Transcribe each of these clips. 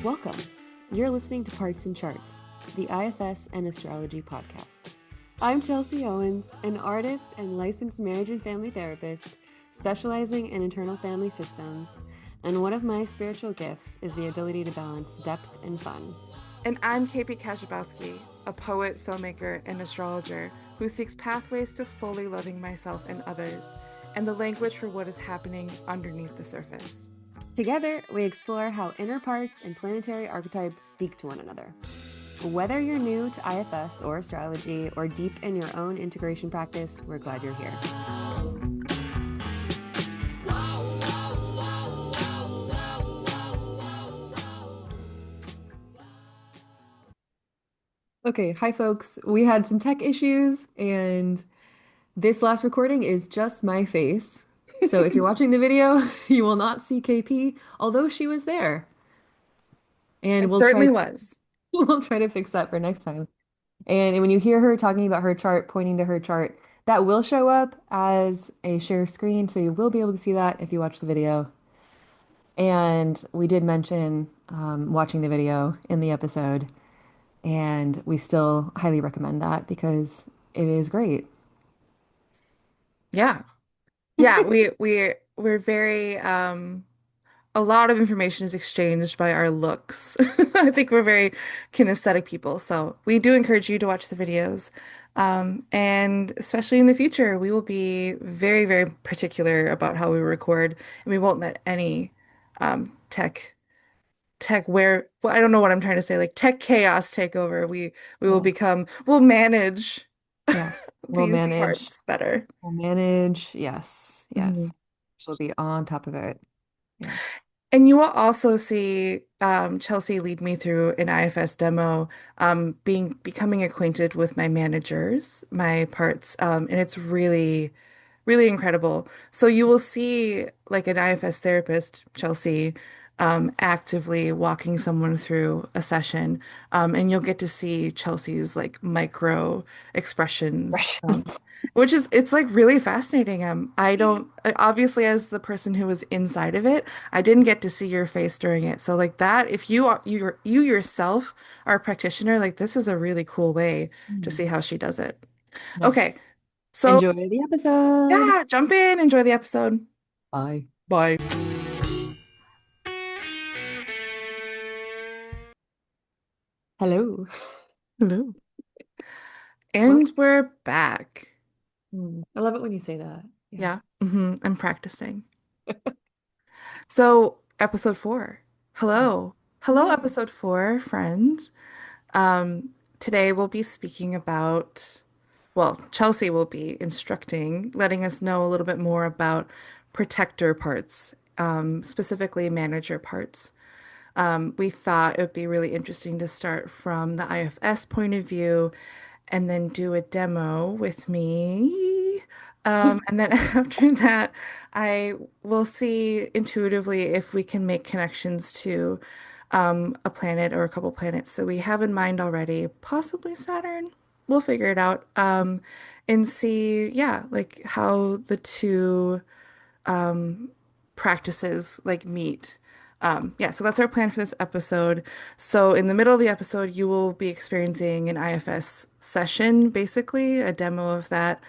Welcome. You're listening to Parts and Charts, the IFS and Astrology podcast. I'm Chelsea Owens, an artist and licensed marriage and family therapist specializing in internal family systems, and one of my spiritual gifts is the ability to balance depth and fun. And I'm KP Kaszabowski, a poet, filmmaker, and astrologer who seeks pathways to fully loving myself and others, and the language for what is happening underneath the surface. Together, we explore how inner parts and planetary archetypes speak to one another. Whether you're new to IFS or astrology or deep in your own integration practice, we're glad you're here. Okay, hi folks. We had some tech issues and this last recording is just my face. So if you're watching the video, you will not see KP, although she was there. And It certainly was. we'll try to fix that for next time. And when you hear her talking about her chart, pointing to her chart, that will show up as a share screen, so you will be able to see that if you watch the video. And we did mention watching the video in the episode, and we still highly recommend that because it is great. Yeah. Yeah, we're very a lot of information is exchanged by our looks. I think we're very kinesthetic people, so we do encourage you to watch the videos. And especially in the future, we will be very, very particular about how we record, and we won't let any tech where well, I don't know what I'm trying to say, like tech chaos take over. We will Yeah. we'll manage Yes. We'll these manage. parts better. We'll manage. Yes. Mhm. Yes. She'll be on top of it. Yes. And you will also see Chelsea lead me through an IFS demo, becoming acquainted with my managers, my parts, and it's really, really incredible. So you will see like an IFS therapist, Chelsea, actively walking someone through a session, and you'll get to see Chelsea's like micro expressions, Impressions. which is it's like really fascinating. I don't obviously as the person who was inside of it, I didn't get to see your face during it. So like that, if you yourself are a practitioner, like this is a really cool way to see Mm. how she does it. Okay, Yes. so Enjoy the episode. yeah, jump in, enjoy the episode. Bye. Bye. Hello. Hello. Well, And we're back. I love it when you say that. Yeah. Yeah, I'm practicing. So, episode four. Yeah. Hello. Hello, Hello. episode four, friend. Today we'll be speaking about, well, Chelsea will be instructing, letting us know a little bit more about protector parts, specifically manager parts. We thought it would be really interesting to start from the IFS point of view and then do a demo with me. And then after that, I will see intuitively if we can make connections to a planet or a couple planets that we have in mind already, possibly Saturn. We'll figure it out. And see, yeah, like how the two practices like meet. Yeah, so that's our plan for this episode. So in the middle of the episode, you will be experiencing an IFS session, basically a demo of that,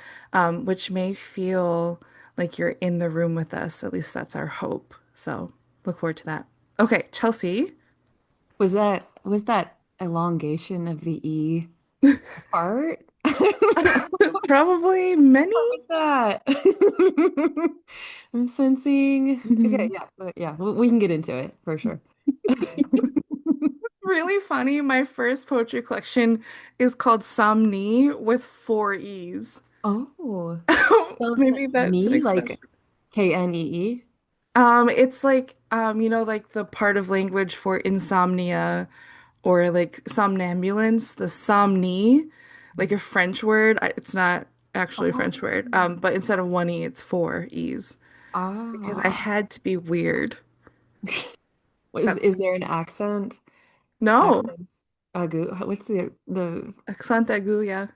which may feel like you're in the room with us. At least that's our hope. So look forward to that. Okay, Chelsea. Was that elongation of the E part? Probably many. What was that? I'm sensing. Okay, Mhm. yeah, yeah, we can get into it for sure. Really funny. My first poetry collection is called Somni with four E's. Oh, spelled Maybe that's an knee expression. like Knee? It's like like the part of language for insomnia or like somnambulance, the somni, like a French word. It's not actually a Oh, French word. But instead of one E, it's four E's because I ah. had to be weird. Is That's there an accent? no Accent. What's the accent aigu, yeah.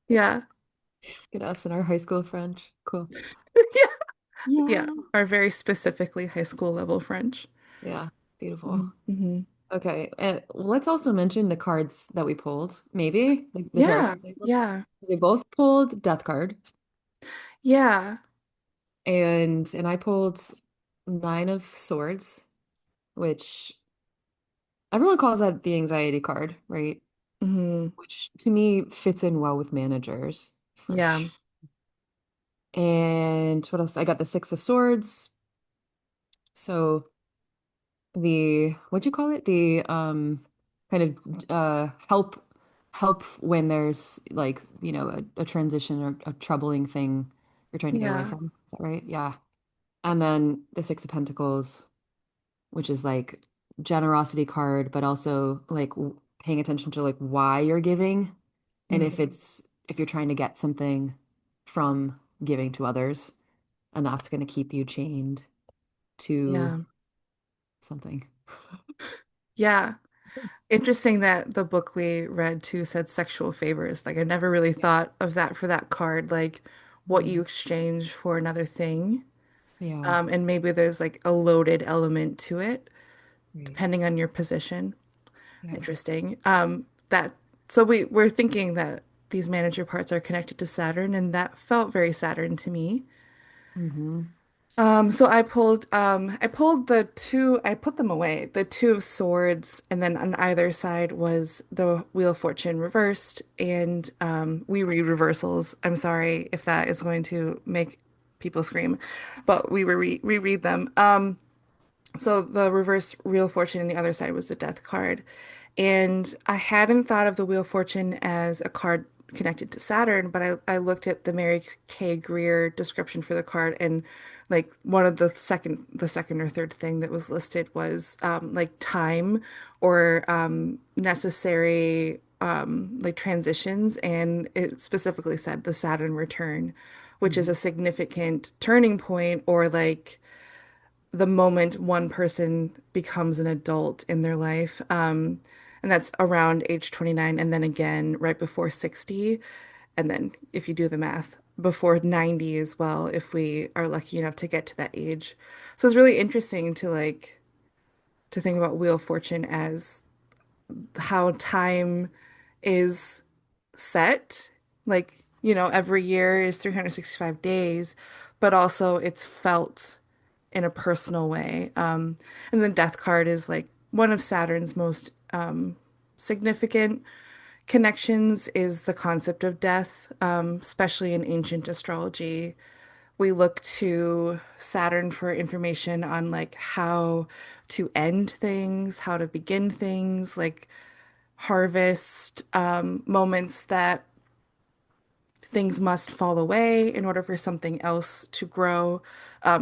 Yeah. get us in our high school French? Cool. Yeah. Yeah. Yeah. Are very specifically high school level French. Yeah. Beautiful. Mm-hmm. Okay, and let's also mention the cards that we pulled, maybe like the tarot Yeah, cards I pulled. yeah, They both pulled Death card, yeah. and I pulled Nine of Swords, which everyone calls that the anxiety card, right? Hmm. Which to me fits in well with managers for Yeah. sure. And what else? I got the Six of Swords. So the what'd you call it? The kind of help when there's like, a transition or a troubling thing you're trying to get away Yeah. from. Is that right? Yeah. And then the Six of Pentacles, which is like generosity card, but also like paying attention to like why you're giving and Mm. if you're trying to get something from giving to others, and that's going to keep you chained to Yeah. something. Yeah. Interesting that the book we read too said sexual favors. Like I never really Yeah. thought of that for that card, like what you Mhm. exchange for another thing. Yeah. And maybe there's like a loaded element to it, Right. depending on your position. Yeah. Interesting. That so we're thinking that these manager parts are connected to Saturn, and that felt very Saturn to me. Hmm. So I pulled the two, I put them away, the two of swords, and then on either side was the Wheel of Fortune reversed, and we read reversals. I'm sorry if that is going to make people scream, but we reread them. So the reverse Wheel of Fortune and the other side was the Death card. And I hadn't thought of the Wheel of Fortune as a card connected to Saturn, but I looked at the Mary K. Greer description for the card, and like one of the second or third thing that was listed was like time or necessary like transitions, and it specifically said the Saturn return, which is Hmm. a significant turning point or like the moment one person becomes an adult in their life. And that's around age 29, and then again right before 60. And then if you do the math, before 90 as well, if we are lucky enough to get to that age. So it's really interesting to like to think about Wheel of Fortune as how time is set. Like, every year is 365 days, but also it's felt in a personal way. And the death card is like one of Saturn's most significant connections is the concept of death, especially in ancient astrology. We look to Saturn for information on like how to end things, how to begin things, like harvest moments that things must fall away in order for something else to grow.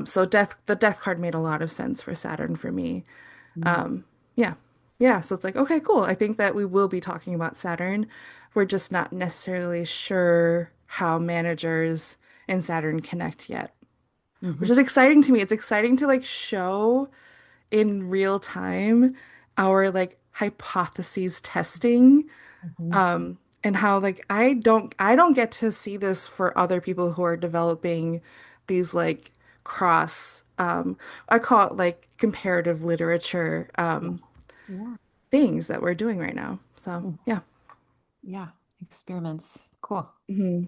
So the death card made a lot of sense for Saturn for me. Yeah. Yeah. So it's like, okay, cool. I think that we will be talking about Saturn. We're just not necessarily sure how managers and Saturn connect yet, which Hmm. is exciting to me. It's exciting to like show in real time our like hypotheses testing, Hmm. and how like I don't get to see this for other people who are developing these like cross I call it like comparative literature Yeah. Yeah. things that we're doing right now. So Mhm. yeah. Yeah. Experiments. Cool. Hmm.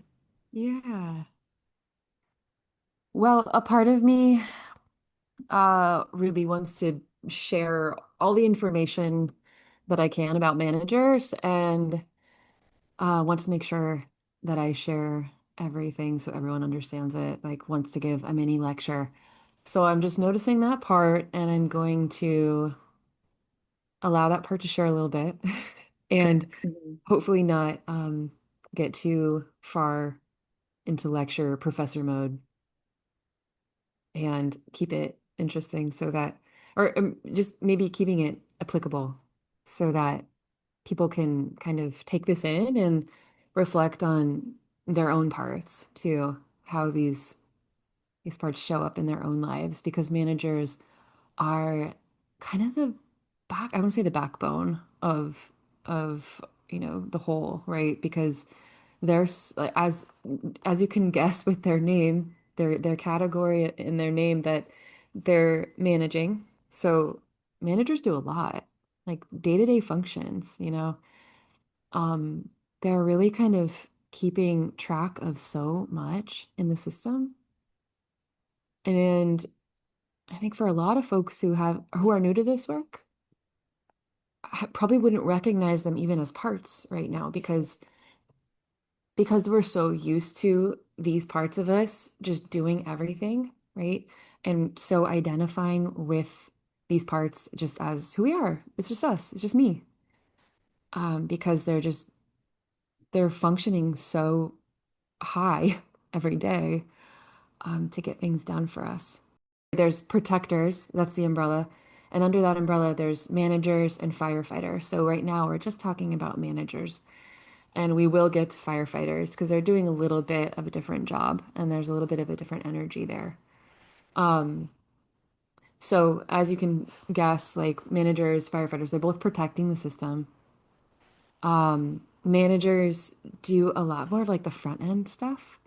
Yeah. Well, a part of me really wants to share all the information that I can about managers and wants to make sure that I share everything so everyone understands it, like wants to give a mini lecture. So I'm just noticing that part and I'm going to allow that part to share a little bit and Good. Mhm. hopefully not get too far into lecture professor mode and keep it interesting so that, or just maybe keeping it applicable so that people can kind of take this in and reflect on their own parts too, how these parts show up in their own lives because managers are kind of the I want to say the backbone of the whole, right? Because there's like, as you can guess with their name, their category in their name that they're managing. So managers do a lot, like day-to-day functions, you know. Um, they're really kind of keeping track of so much in the system. And I think for a lot of folks who are new to this work, I probably wouldn't recognize them even as parts right now because we're so used to these parts of us just doing everything, right? And so identifying with these parts just as who we are. It's just us. It's just me. Because they're functioning so high every day to get things done for us. There's protectors, that's the umbrella. And under that umbrella, there's managers and firefighters. So right now, we're just talking about managers. And we will get to firefighters because they're doing a little bit of a different job and there's a little bit of a different energy there. Um, so as you can guess, like managers, firefighters, they're both protecting the system. Managers do a lot more of like the front end stuff,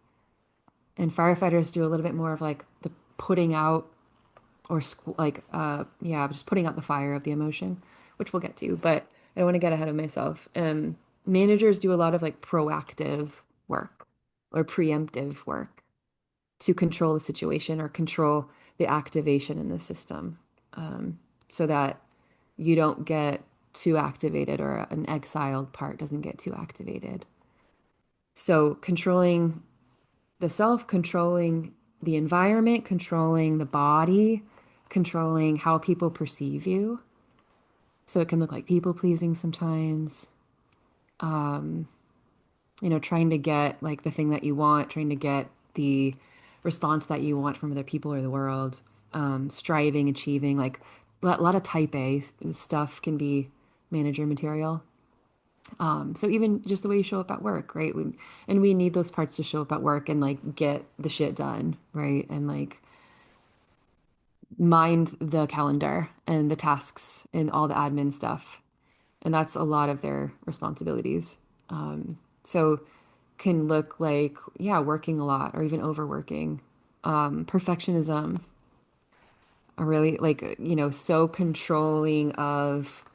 and firefighters do a little bit more of like the putting out or yeah, just putting out the fire of the emotion, which we'll get to, but I don't want to get ahead of myself. Managers do a lot of like proactive work or preemptive work to control the situation or control the activation in the system, so that you don't get too activated or an exiled part doesn't get too activated. So controlling the self, controlling the environment, controlling the body, controlling how people perceive you. So it can look like people pleasing sometimes, trying to get like the thing that you want, trying to get the response that you want from other people or the world, striving, achieving, like a lot of type A stuff can be manager material. So even just the way you show up at work, right? And we need those parts to show up at work and like get the shit done, right? And like mind the calendar and the tasks and all the admin stuff. And that's a lot of their responsibilities. So can look like, yeah, working a lot or even overworking. Perfectionism, or really like, so controlling of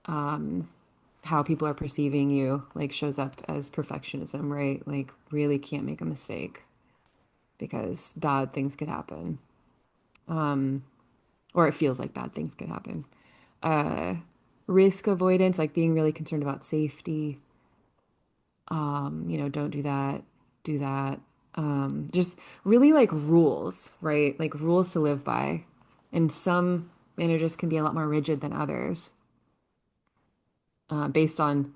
how people are perceiving you, like shows up as perfectionism, right? Like really can't make a mistake because bad things could happen. Or it feels like bad things could happen. Uh, Risk avoidance, like being really concerned about safety. Don't do that, do that. Just really like rules, right? Like rules to live by. And some managers can be a lot more rigid than others, based on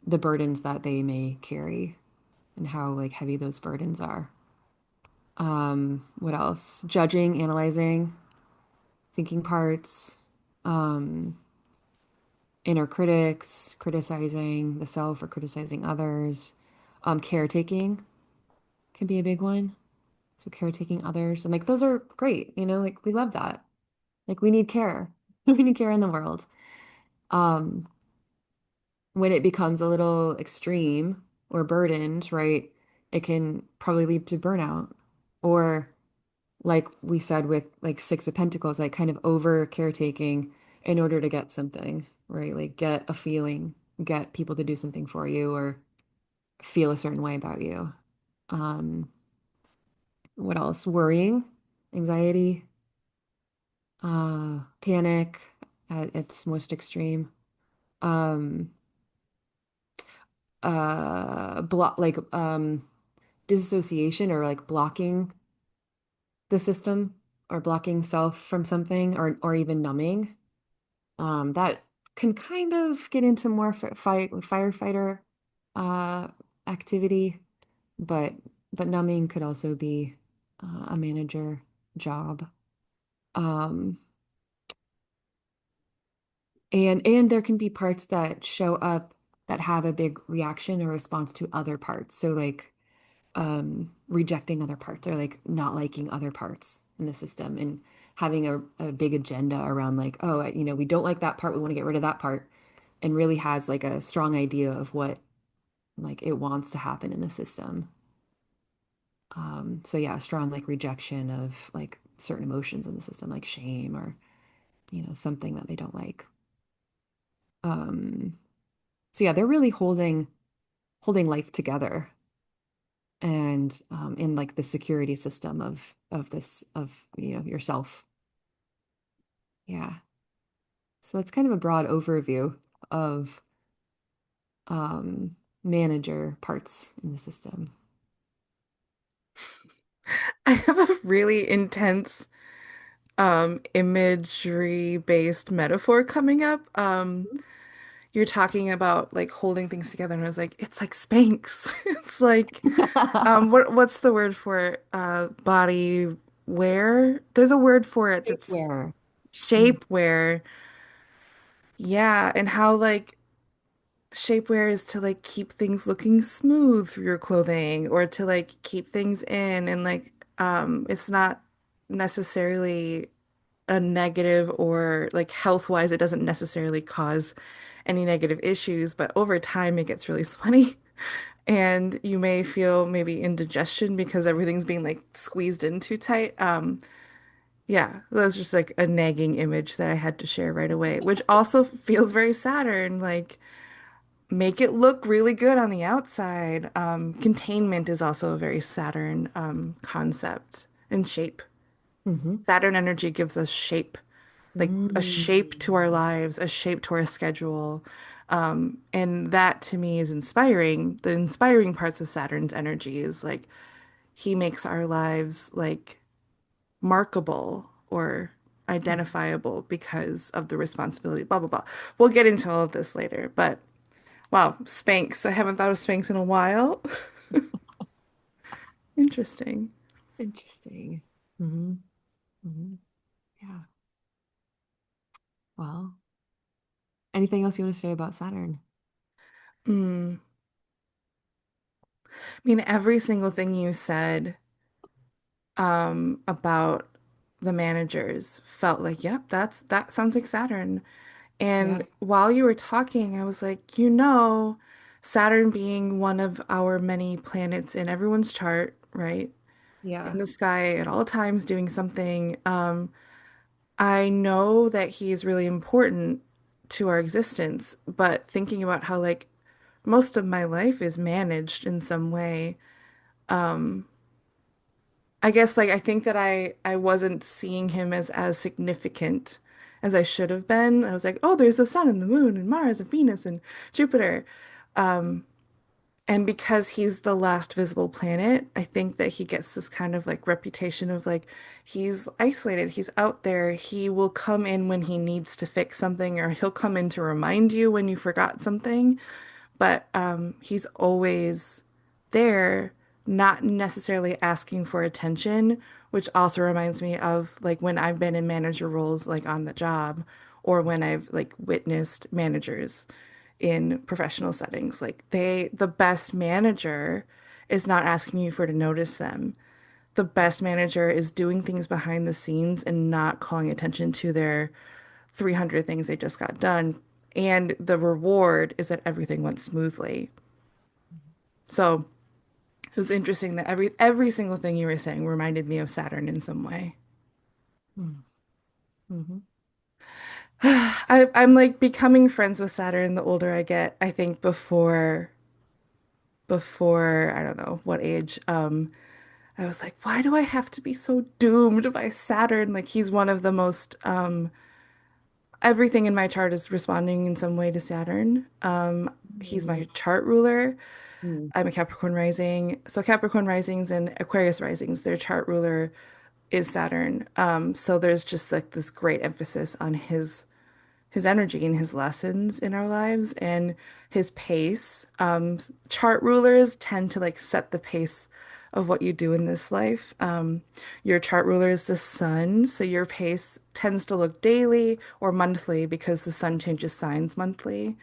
the burdens that they may carry and how like heavy those burdens are. What else? Judging, analyzing, thinking parts, inner critics, criticizing the self or criticizing others. Caretaking can be a big one. So caretaking others. And like those are great, like we love that. Like we need care. We need care in the world. Um, when it becomes a little extreme or burdened, right, it can probably lead to burnout. Or like we said with like Six of Pentacles, like kind of over caretaking in order to get something, right? Like get a feeling, get people to do something for you or feel a certain way about you. Um, what else? Worrying, anxiety, panic at its most extreme. Um, block like disassociation or like blocking the system or blocking self from something or even numbing. That can kind of get into more firefighter uh activity, but numbing could also be a manager job. Um, and there can be parts that show up that have a big reaction or response to other parts. So like rejecting other parts or like not liking other parts in the system and having a big agenda around like, oh, we don't like that part, we want to get rid of that part, and really has like a strong idea of what like it wants to happen in the system. So yeah, strong like rejection of like certain emotions in the system, like shame or something that they don't like. Um, so yeah, they're really holding life together and in like the security system of yourself. Yeah. So that's kind of a broad overview of manager parts in the system. I have a really intense imagery based metaphor coming up. You're talking about like holding things together, and I was like, it's like Spanx. It's like what's the word for it? Body wear. There's a word for it that's Shapewear. Mm, shapewear. Yeah, and how like shapewear is to like keep things looking smooth through your clothing or to like keep things in and like it's not necessarily a negative or like health-wise it doesn't necessarily cause any negative issues, but over time it gets really sweaty and you may feel maybe indigestion because everything's being like squeezed in too tight. Yeah, that was just like a nagging image that I had to share right away, which also feels very Saturn, like make it look really good on the outside. Containment is also a very Saturn concept and shape. hmm Saturn energy gives us shape, like a shape to our Mm. lives, a shape to our schedule. And that to me is inspiring. The inspiring parts of Saturn's energy is like he makes our lives like markable or identifiable because of the responsibility, blah, blah, blah. We'll get into all of this later, but wow, Spanx. I haven't thought of Spanx in a while. Interesting. Interesting. hmm hmm Yeah. Well, anything else you want to say about Saturn? Mm. I mean, every single thing you said about the managers felt like, yep, that sounds like Saturn. Yeah. And while you were talking, I was like, Saturn being one of our many planets in everyone's chart, right? In Yeah. the sky at all times doing something. I know that he is really important to our existence, but thinking about how like most of my life is managed in some way, I guess like I think that I wasn't seeing him as significant as I should have been. I was like, oh, there's the sun and the moon and Mars and Venus and Jupiter. And because he's the last visible planet, I think that he gets this kind of like reputation of like he's isolated, he's out there, he will come in when he needs to fix something, or he'll come in to remind you when you forgot something. But he's always there, not necessarily asking for attention, which also reminds me of like when I've been in manager roles like on the job or when I've like witnessed managers in professional settings. Like the best manager is not asking you for to notice them. The best manager is doing things behind the scenes and not calling attention to their 300 things they just got done. And the reward is that everything went smoothly. So it was interesting that every single thing you were saying reminded me of Saturn in some way. Mm-hmm. I'm like becoming friends with Saturn the older I get. I think before I don't know what age, I was like, why do I have to be so doomed by Saturn? Like he's one of the most everything in my chart is responding in some way to Saturn. He's my chart ruler. Mm-hmm. I'm a Capricorn rising. So Capricorn risings and Aquarius risings, their chart ruler is Saturn. So there's just like this great emphasis on his energy and his lessons in our lives and his pace. Chart rulers tend to like set the pace of what you do in this life. Your chart ruler is the sun, so your pace tends to look daily or monthly because the sun changes signs monthly.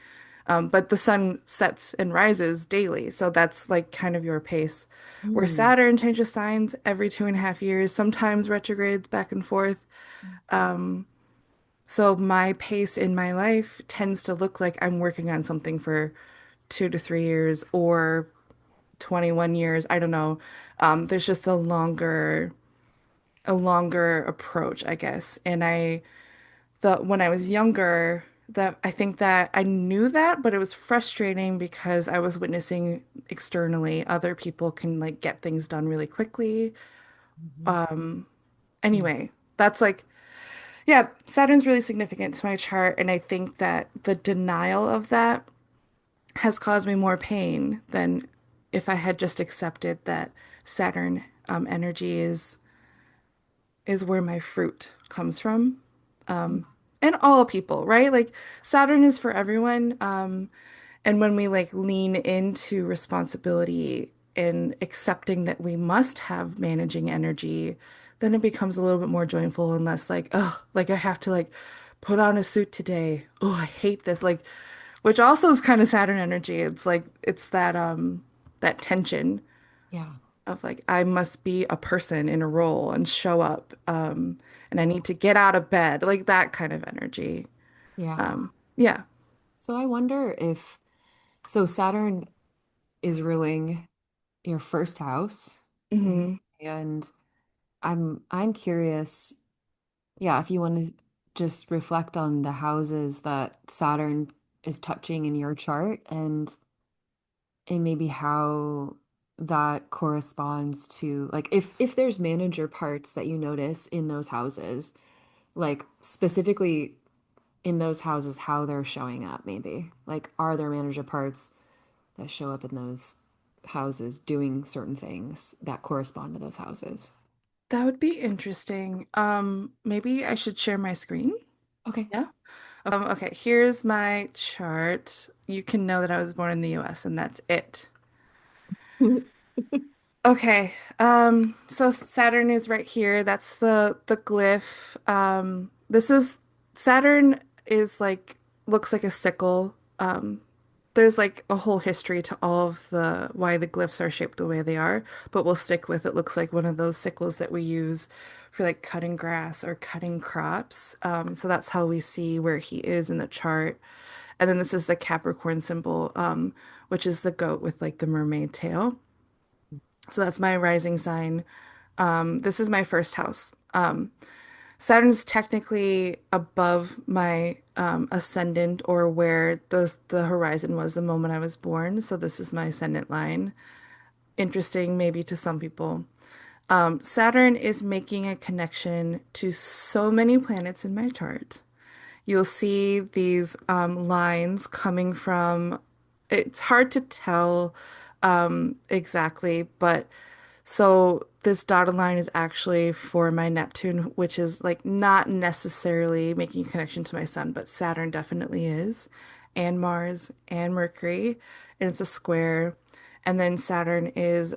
But the sun sets and rises daily, so that's like kind of your pace. Where Mm-hmm. Saturn changes signs every 2.5 years, sometimes retrogrades back and forth. So my pace in my life tends to look like I'm working on something for 2 to 3 years or 21 years. I don't know. There's just a longer approach, I guess. And the when I was younger, that I think that I knew that, but it was frustrating because I was witnessing externally other people can like get things done really quickly. Mhm. Um, Yeah. anyway, that's like yeah, Saturn's really significant to my chart, and I think that the denial of that has caused me more pain than if I had just accepted that Saturn energy is where my fruit comes from. Um, and all people, right? Like Saturn is for everyone. And when we like lean into responsibility and accepting that we must have managing energy, then it becomes a little bit more joyful and less like, oh, like I have to like put on a suit today. Oh, I hate this. Like, which also is kind of Saturn energy. It's like it's that tension Yeah. of like I must be a person in a role and show up and I need to get out of bed like that kind of energy. Yeah. Yeah. So I wonder if so Saturn is ruling your first house, Hmm. and I'm curious, yeah, if you want to just reflect on the houses that Saturn is touching in your chart, and maybe how that corresponds to, like, if there's manager parts that you notice in those houses, like specifically in those houses, how they're showing up, maybe. Like, are there manager parts that show up in those houses doing certain things that correspond to those houses? That would be interesting. Maybe I should share my screen. Okay. Yeah. Okay, here's my chart. You can know that I was born in the US and that's it. Okay. So Saturn is right here. That's the glyph. This is Saturn is like looks like a sickle. There's like a whole history to all of the why the glyphs are shaped the way they are, but we'll stick with it looks like one of those sickles that we use for like cutting grass or cutting crops. So that's how we see where he is in the chart. And then this is the Capricorn symbol, which is the goat with like the mermaid tail. So that's my rising sign. This is my first house. Saturn's technically above my ascendant or where the horizon was the moment I was born. So this is my ascendant line. Interesting, maybe to some people. Saturn is making a connection to so many planets in my chart. You'll see these lines coming from, it's hard to tell exactly, but so this dotted line is actually for my Neptune, which is like not necessarily making a connection to my sun, but Saturn definitely is, and Mars and Mercury, and it's a square. And then Saturn is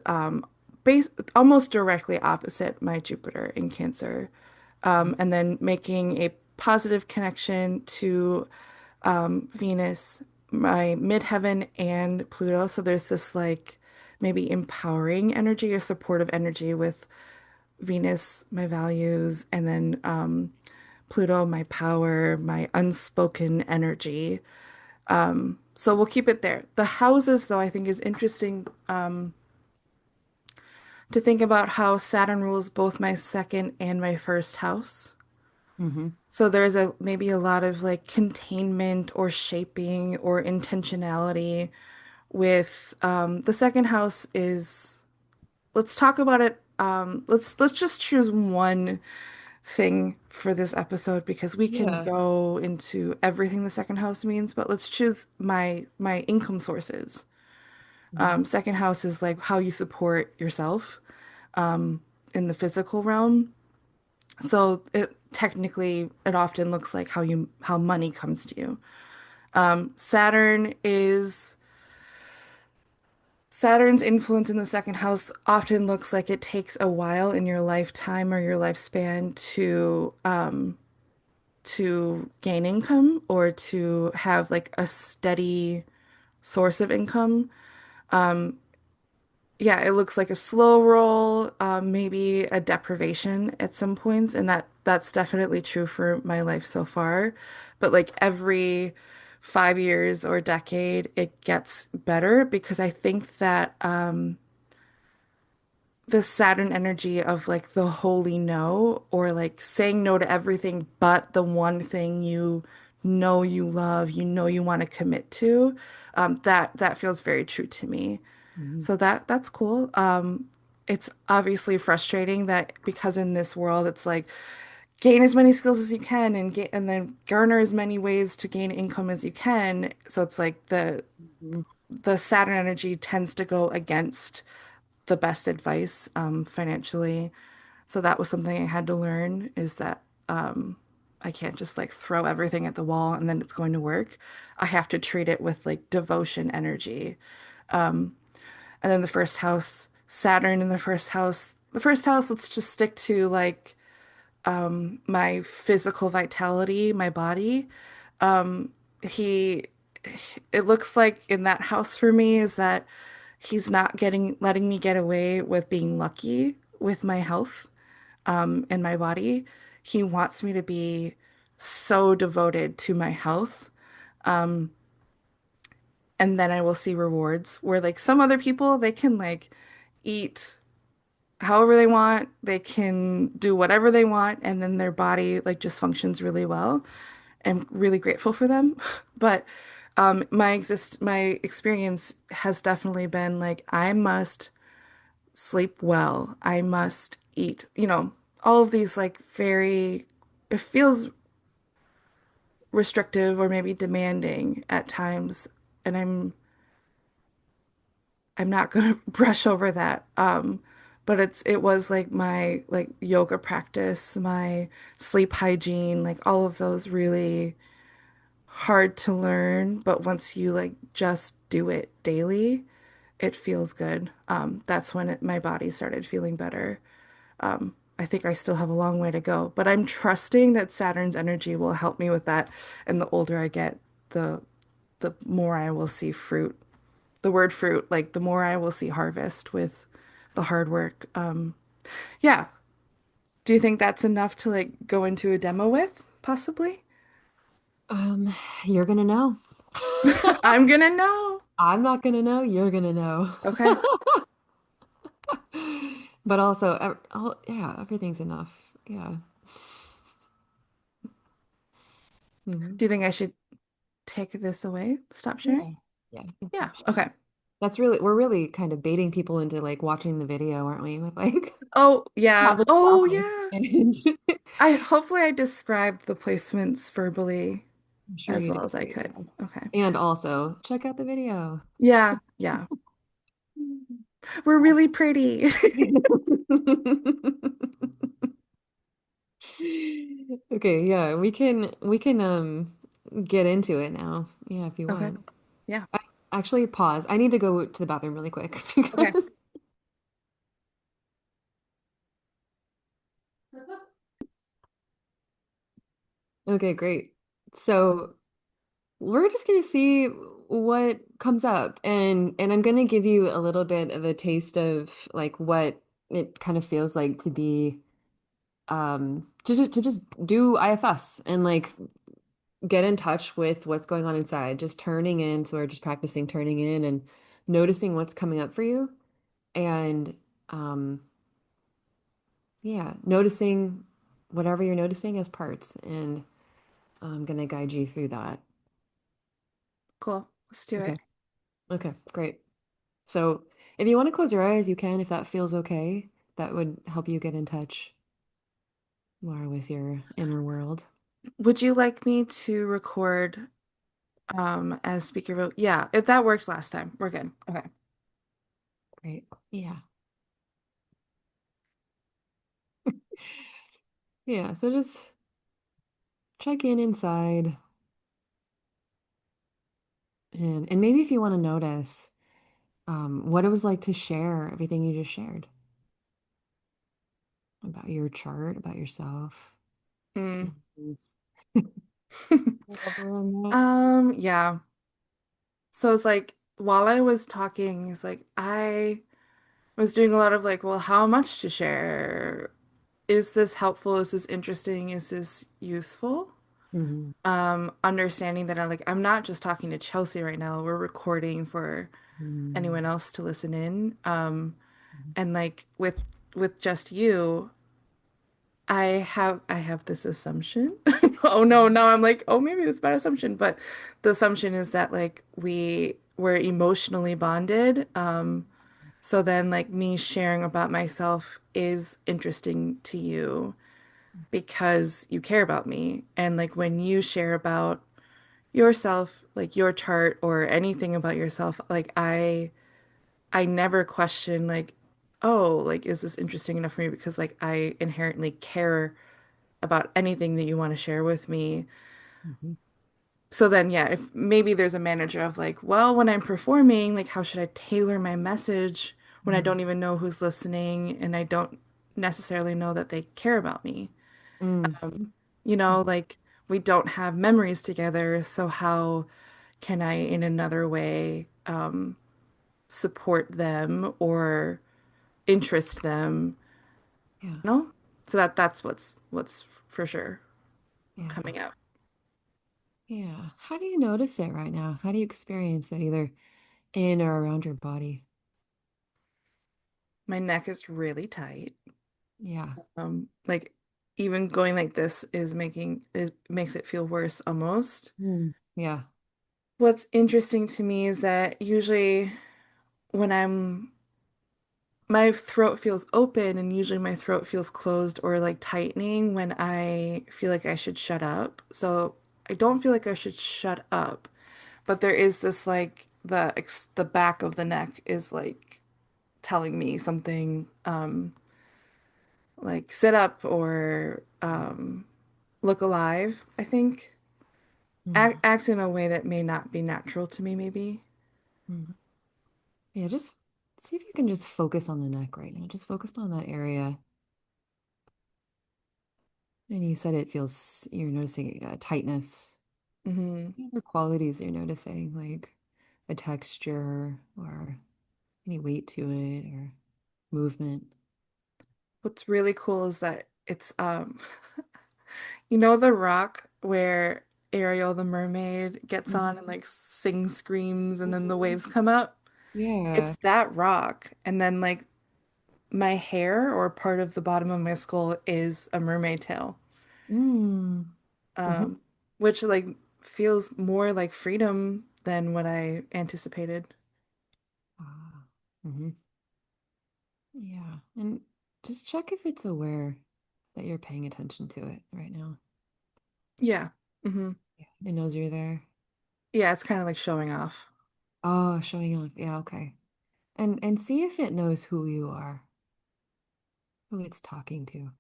base almost directly opposite my Jupiter in Cancer. And then making a positive connection to Venus, my midheaven, and Pluto. So there's this like maybe empowering energy or supportive energy with Venus, my values, and then Pluto, my power, my unspoken energy. So we'll keep it there. The houses, though, I think is interesting to think about how Saturn rules both my second and my first house. Hmm. So there's a maybe a lot of like containment or shaping or intentionality with the second house is let's talk about it. Let's just choose one thing for this episode because we can Yeah. go into everything the second house means, but let's choose my income sources. Mhm. Second house is like how you support yourself in the physical realm. So it technically it often looks like how money comes to you. Saturn is Saturn's influence in the second house often looks like it takes a while in your lifetime or your lifespan to gain income or to have like a steady source of income. Yeah, it looks like a slow roll, maybe a deprivation at some points, and that's definitely true for my life so far. But like every 5 years or decade, it gets better because I think that the Saturn energy of like the holy no, or like saying no to everything but the one thing you know you love, you know you want to commit to. That feels very true to me. Mhm. So that's cool. It's obviously frustrating that because in this world it's like gain as many skills as you can and get and then garner as many ways to gain income as you can. So it's like Mhm. the Saturn energy tends to go against the best advice financially. So that was something I had to learn is that I can't just like throw everything at the wall and then it's going to work. I have to treat it with like devotion energy. And then the first house, Saturn in the first house. The first house, let's just stick to like my physical vitality, my body. He, it looks like in that house for me is that he's not letting me get away with being lucky with my health, and my body. He wants me to be so devoted to my health, and then I will see rewards where like some other people, they can like eat however they want, they can do whatever they want, and then their body like just functions really well. I'm really grateful for them. But my experience has definitely been like I must sleep well. I must eat, all of these like very, it feels restrictive or maybe demanding at times. And I'm not gonna brush over that. But it was like my like yoga practice, my sleep hygiene, like all of those really hard to learn, but once you like just do it daily, it feels good. That's when my body started feeling better. I think I still have a long way to go, but I'm trusting that Saturn's energy will help me with that. And the older I get, the the more I will see fruit. The word fruit, like the more I will see harvest with the hard work. Yeah. Do you think that's enough to like go into a demo with, possibly? Um, you're gonna know. I'm gonna know. I'm not gonna know, you're gonna know. Okay. But also, oh, yeah, everything's enough. Yeah. Hmm. Do you think I should take this away? Stop sharing? Yeah. Yeah, you can Yeah. stop sharing. Okay. We're really kind of baiting people into like watching the video, aren't we? With like Oh, yeah. not the Oh, topic. yeah. And I hopefully I described the placements verbally I'm sure as you well did as I great, could. yes. Okay. And also check out the video. Yeah. Yeah. We're really pretty. Okay, yeah, we can get into it now. Yeah, if you Okay. want. Yeah. I, actually pause. I need to go to the bathroom really quick Okay. because okay, great. So we're just gonna see what comes up and I'm gonna give you a little bit of a taste of like what it kind of feels like to be to just do IFS and like get in touch with what's going on inside, just turning in. So we're just practicing turning in and noticing what's coming up for you. And um, yeah, noticing whatever you're noticing as parts. And I'm gonna guide you through that. Cool. Let's do Okay. it. Okay, great. So if you want to close your eyes, you can, if that feels okay. That would help you get in touch more with your inner world. Would you like me to record as speaker vote? Yeah, if that worked last time, we're good. Okay. Great. Yeah. Yeah. So just check in inside and maybe if you want to notice what it was like to share everything you just shared about your chart, about yourself. Mm. Feelings. Whatever on that. Yeah. So it's like while I was talking, it's like I was doing a lot of like, well, how much to share? Is this helpful? Is this interesting? Is this useful? Mhm. Understanding that I'm not just talking to Chelsea right now. We're recording for Mhm. anyone else to listen in. And like with just you, I have this assumption. Oh no, now I'm like, oh maybe that's a bad assumption. But the assumption is that like we were emotionally bonded. So then like me sharing about myself is interesting to you because you care about me. And like when you share about yourself, like your chart or anything about yourself, like I never question like, oh, like is this interesting enough for me? Because like I inherently care about anything that you want to share with me. Mhm. So then yeah, if maybe there's a manager of like, well, when I'm performing, like how should I tailor my message when I don't even know who's listening and I don't necessarily know that they care about me? Mm. You know, like we don't have memories together, so how can I in another way support them or interest them, Yeah. you know? So that's what's for sure Yeah. coming up. Yeah. How do you notice it right now? How do you experience it either in or around your body? My neck is really tight. Yeah. Like even going like this is making it makes it feel worse almost. Mm. Yeah. What's interesting to me is that usually when my throat feels open and usually my throat feels closed or like tightening when I feel like I should shut up. So I don't feel like I should shut up, but there is this like the back of the neck is like telling me something like sit up or look alive, I think. Mm. Act in a way that may not be natural to me, maybe. Mm. Yeah, just see if you can just focus on the neck right now. Just focus on that area. And you said it feels, you're noticing tightness. Hmm. What other qualities you're noticing, like a texture or any weight to it or movement? What's really cool is that it's you know the rock where Ariel the mermaid gets on and Mhm. like sings screams and then the Mhm. waves come up? Yeah. It's that rock. And then like my hair or part of the bottom of my skull is a mermaid tail. Mm. Hmm. Um, which like feels more like freedom than what I anticipated. Ah. Hmm. Yeah. And just check if it's aware that you're paying attention to it right now. Yeah. Hmm. Yeah. It knows you're there. Yeah, it's kind of like showing off. Oh, showing off. Yeah, okay. And see if it knows who you are, who it's talking to.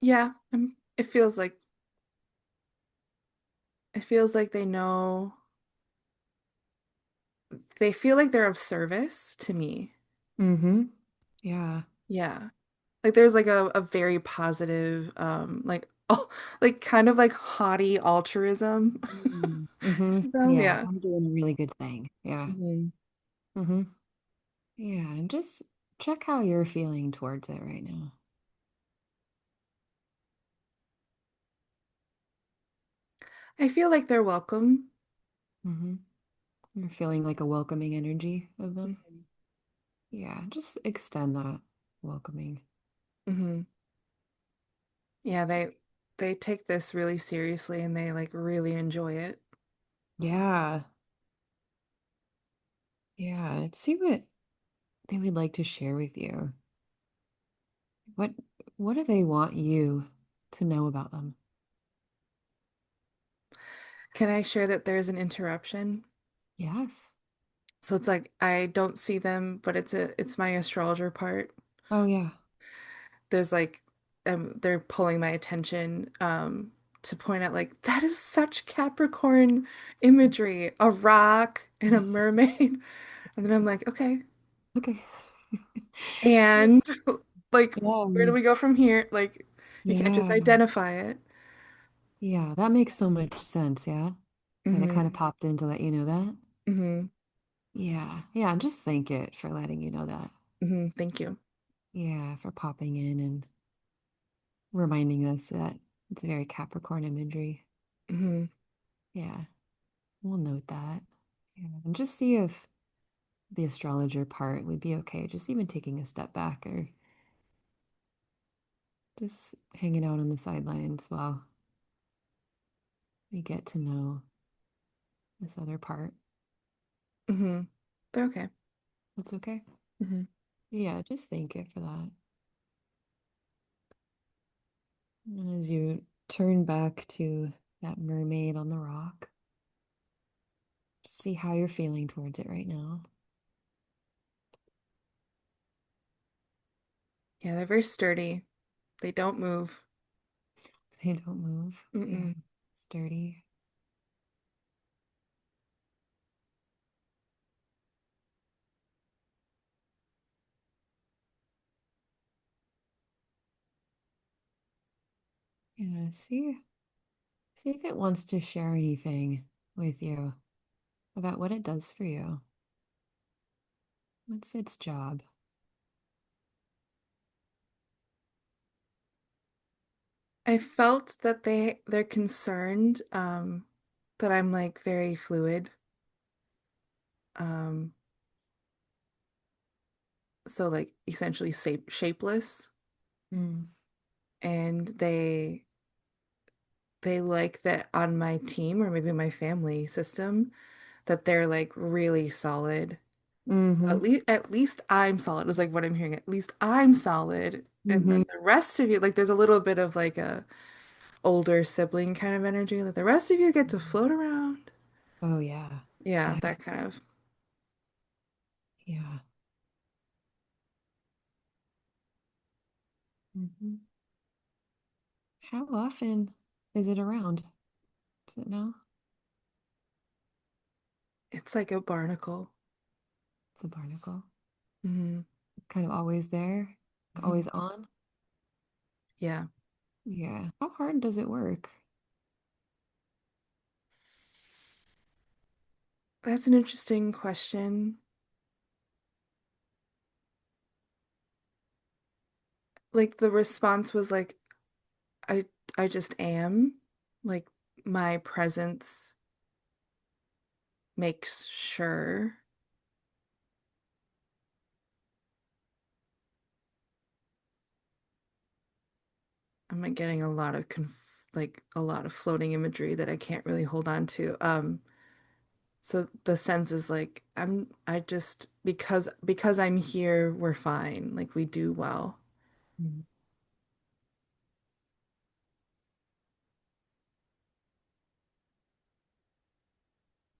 Yeah, it feels like they feel like they're of service to me. Mm-hmm. Yeah. Yeah. Like there's like a very positive like oh like kind of like haughty altruism Mm-hmm. to them. Yeah, Yeah. I'm doing a really good thing. Yeah. Hmm. Mm-hmm. Yeah, and just check how you're feeling towards it right now. I feel like they're welcome. Mm-hmm. You're feeling like a welcoming energy of them. Hmm. Yeah, just extend that welcoming. Hmm. Yeah, they take this really seriously and they like really enjoy it. Yeah. Yeah. See what they would like to share with you. What what do they want you to know about them? Can I share that there's an interruption? Yes. So it's like I don't see them, but it's my astrologer part. Oh yeah. There's like they're pulling my attention to point out like that is such Capricorn imagery, a rock and a mermaid. And then I'm like, okay. Okay. And like Yeah. where do we go from here? Like you can't just Yeah. identify it. Yeah, that makes so much sense, yeah. That it kind of Hmm. popped in to let you know that. Hmm. Yeah. Yeah, just thank it for letting you know that. Hmm. Thank you. Yeah, for popping in and reminding us that it's very Capricorn imagery. Hmm. Yeah, we'll note that. Yeah, and just see if the astrologer part would be okay. Just even taking a step back or just hanging out on the sidelines while we get to know this other part. Mm-hmm. They're okay. That's okay. Mm-hmm. Yeah, just thank it for that. And as you turn back to that mermaid on the rock, just see how you're feeling towards it right now. Yeah, they're very sturdy. They don't move. They don't move. Yeah, Mm-mm. sturdy. Yeah, see if it wants to share anything with you about what it does for you. What's its job? I felt that they're concerned that I'm like very fluid. Um so like essentially shapeless, Mm, and they like that on my team or maybe my family system that they're like really solid. mm-hmm. At least I'm solid is like what I'm hearing. At least I'm solid. And then Mm-hmm. the rest of you, like there's a little bit of like a older sibling kind of energy that the rest of you get to float around. Oh yeah. Yeah, that kind of. Yeah. Hmm. How often is it around? Does it know? It's like a barnacle. It's a barnacle. Hmm. It's kind of always there, Hmm. always on. Yeah, Yeah. How hard does it work? that's an interesting question. Like the response was like, I I just am. Like my presence makes sure. I'm like getting a lot of like a lot of floating imagery that I can't really hold on to. So the sense is like I just because I'm here, we're fine. Like we do well.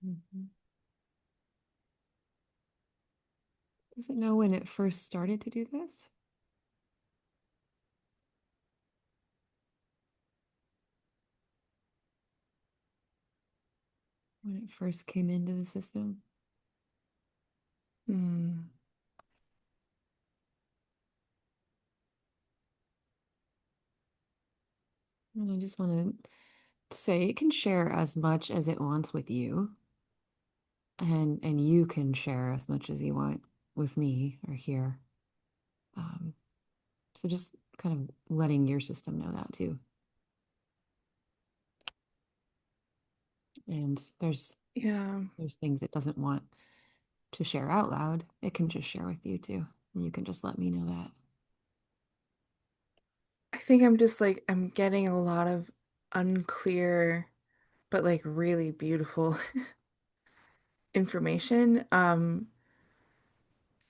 Mm-hmm. Does it know when it first started to do this? When it first came into the system? Mm. And I just want to say it can share as much as it wants with you, and you can share as much as you want with me or here. Um, so just kind of letting your system know that too. And Yeah. there's things it doesn't want to share out loud. It can just share with you too. And you can just let me know that. I think I'm just like I'm getting a lot of unclear but like really beautiful information.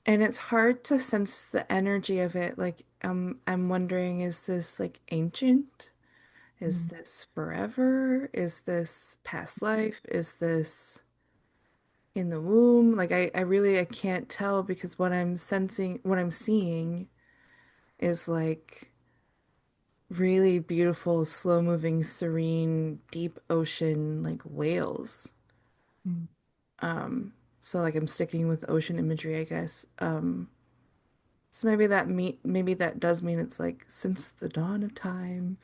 And it's hard to sense the energy of it. Like I'm wondering, is this like ancient? Is Mm, this forever? Is this past life? Is this in the womb? Like I really I can't tell because what I'm sensing, what I'm seeing is like really beautiful, slow-moving, serene, deep ocean like whales. mm, So like I'm sticking with ocean imagery, I guess. So maybe that does mean it's like since the dawn of time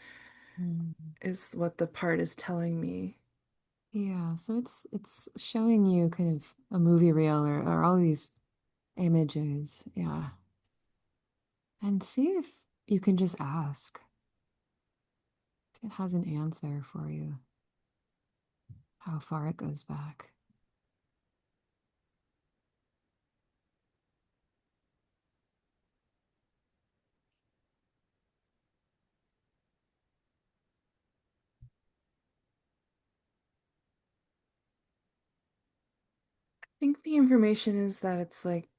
mm. is what the part is telling me. Yeah, so it's showing you kind of a movie reel or all these images. Yeah. And see if you can just ask if it has an answer for you, how far it goes back. think the information is that it's like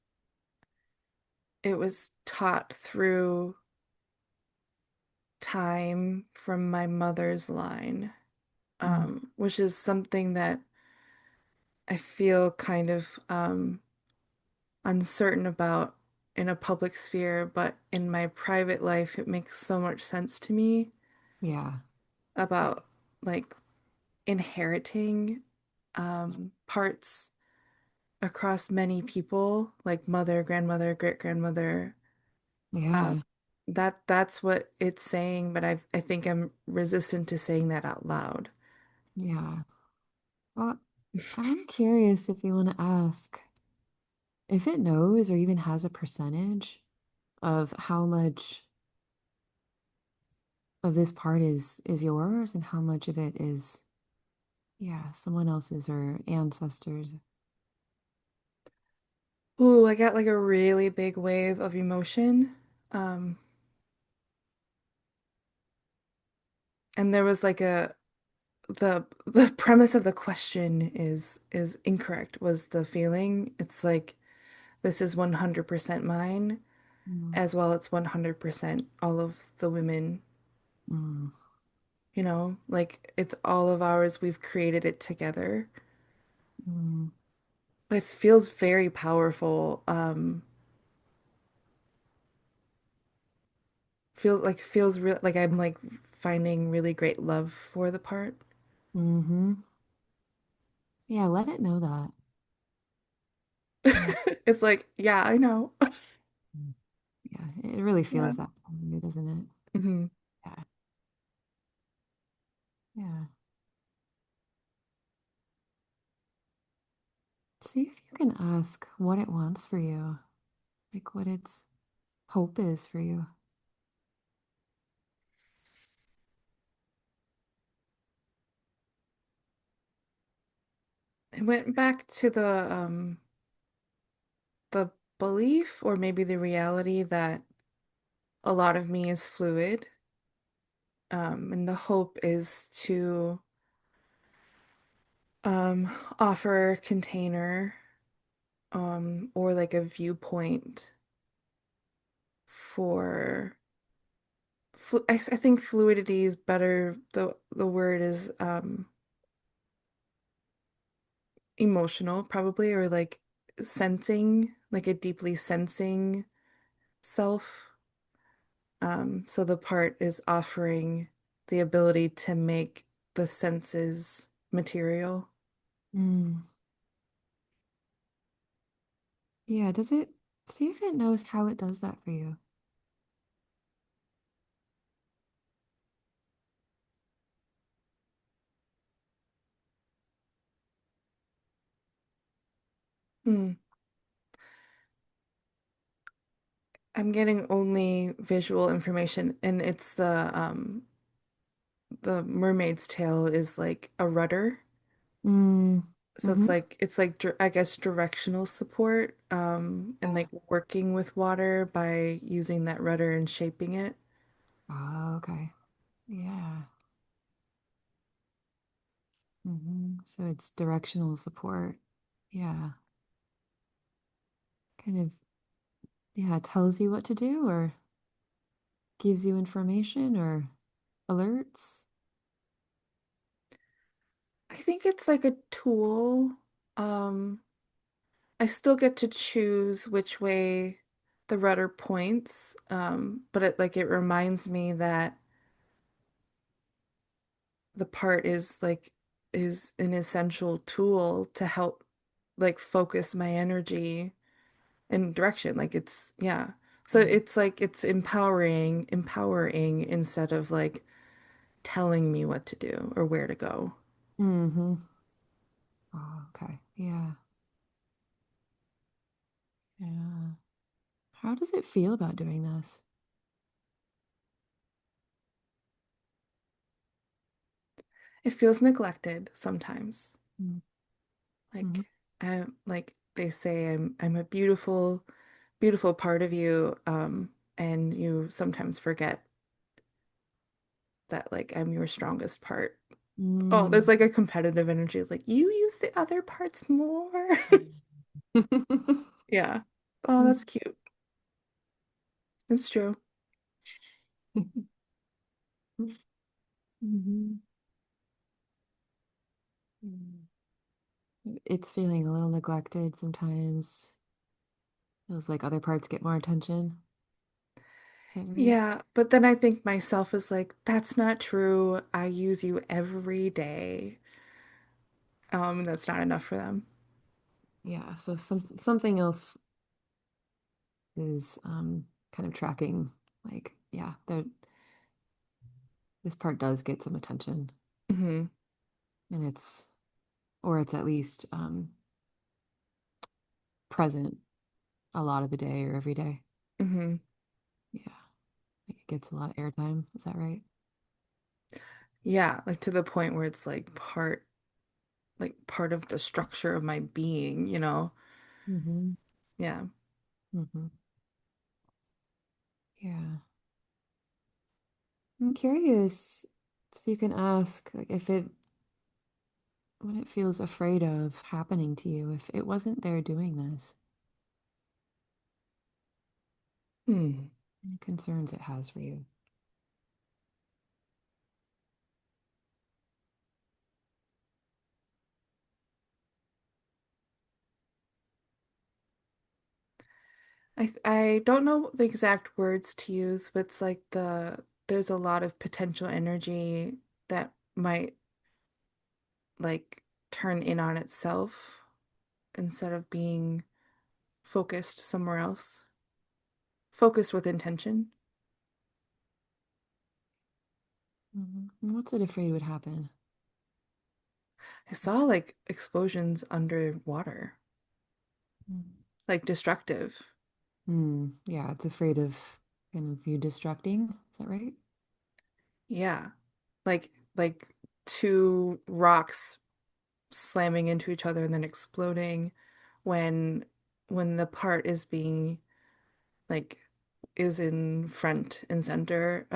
it was taught through time from my mother's line, Mm. which is something that I feel kind of uncertain about in a public sphere, but in my private life, it makes so much sense to me Yeah. about like inheriting parts across many people, like mother, grandmother, great grandmother. Um, Yeah. that's what it's saying, but I think I'm resistant to saying that out loud. Yeah. Well, I'm curious if you want to ask if it knows or even has a percentage of how much of this part is yours and how much of it is, yeah, someone else's or ancestors. Ooh, I got like a really big wave of emotion. Um, and there was like a the premise of the question is incorrect was the feeling. It's like this is 100% mine, Mm, as well it's 100% all of the women, mm, like it's all of ours. We've created it together. mm, It feels very powerful. Feels real like I'm like finding really great love for the part. mm-hmm. Yeah, let it know that. Yeah. It's like, yeah, I know. Mm. Yeah, it really Yeah. feels that from you, doesn't it? hmm Yeah. Yeah. See if you can ask what it wants for you, like what its hope is for you. I went back to the belief or maybe the reality that a lot of me is fluid. And the hope is to offer a container or like a viewpoint for I think fluidity is better. The word is emotional probably, or like sensing, like a deeply sensing self. So the part is offering the ability to make the senses material. Mm. Yeah, does it see if it knows how it does that for you? Hmm. I'm getting only visual information, and it's the mermaid's tail is like a rudder. Mm. So Mm-hmm. it's like I guess directional support, and Yeah. like working with water by using that rudder and shaping it. Oh, okay. Yeah. So it's directional support. Yeah. Kind of, yeah, tells you what to do or gives you information or alerts. I think it's like a tool. Um, I still get to choose which way the rudder points, but it reminds me that the part is an essential tool to help like focus my energy in direction. Like it's yeah. So it's like it's empowering instead of like telling me what to do or where to go. Mm-hmm. Oh, okay. Yeah. Yeah. How does it feel about doing this? It feels neglected sometimes. Mm-hmm. Like like they say I'm a beautiful part of you, and you sometimes forget that like I'm your strongest part. Oh, there's Mm. like a competitive energy. It's like you use the other parts more. Yeah. Oh, that's cute. It's true. Mhm. It's feeling a little neglected sometimes. Feels like other parts get more attention. Is that right? Yeah, but then I think myself is like, that's not true. I use you every day. That's not enough for them. Yeah, so something else is kind of tracking like, yeah, this part does get some attention Hmm. and it's at least present a lot of the day or every day. Hmm. Yeah, like it gets a lot of airtime. Is that right? Yeah, like to the point where it's like part of the structure of my being, you know? Mm-hmm. Yeah. Mm-hmm. Yeah. I'm curious if you can ask like if it what it feels afraid of happening to you if it wasn't there doing this. Hmm. Any concerns it has for you. I don't know the exact words to use, but it's like there's a lot of potential energy that might like turn in on itself instead of being focused somewhere else. Focused with intention. And what's it afraid would happen? I saw like explosions underwater, like destructive. Yeah, it's afraid of kind of you destructing. Is that right? Yeah. Like two rocks slamming into each other and then exploding when when the part is being like is in front and center,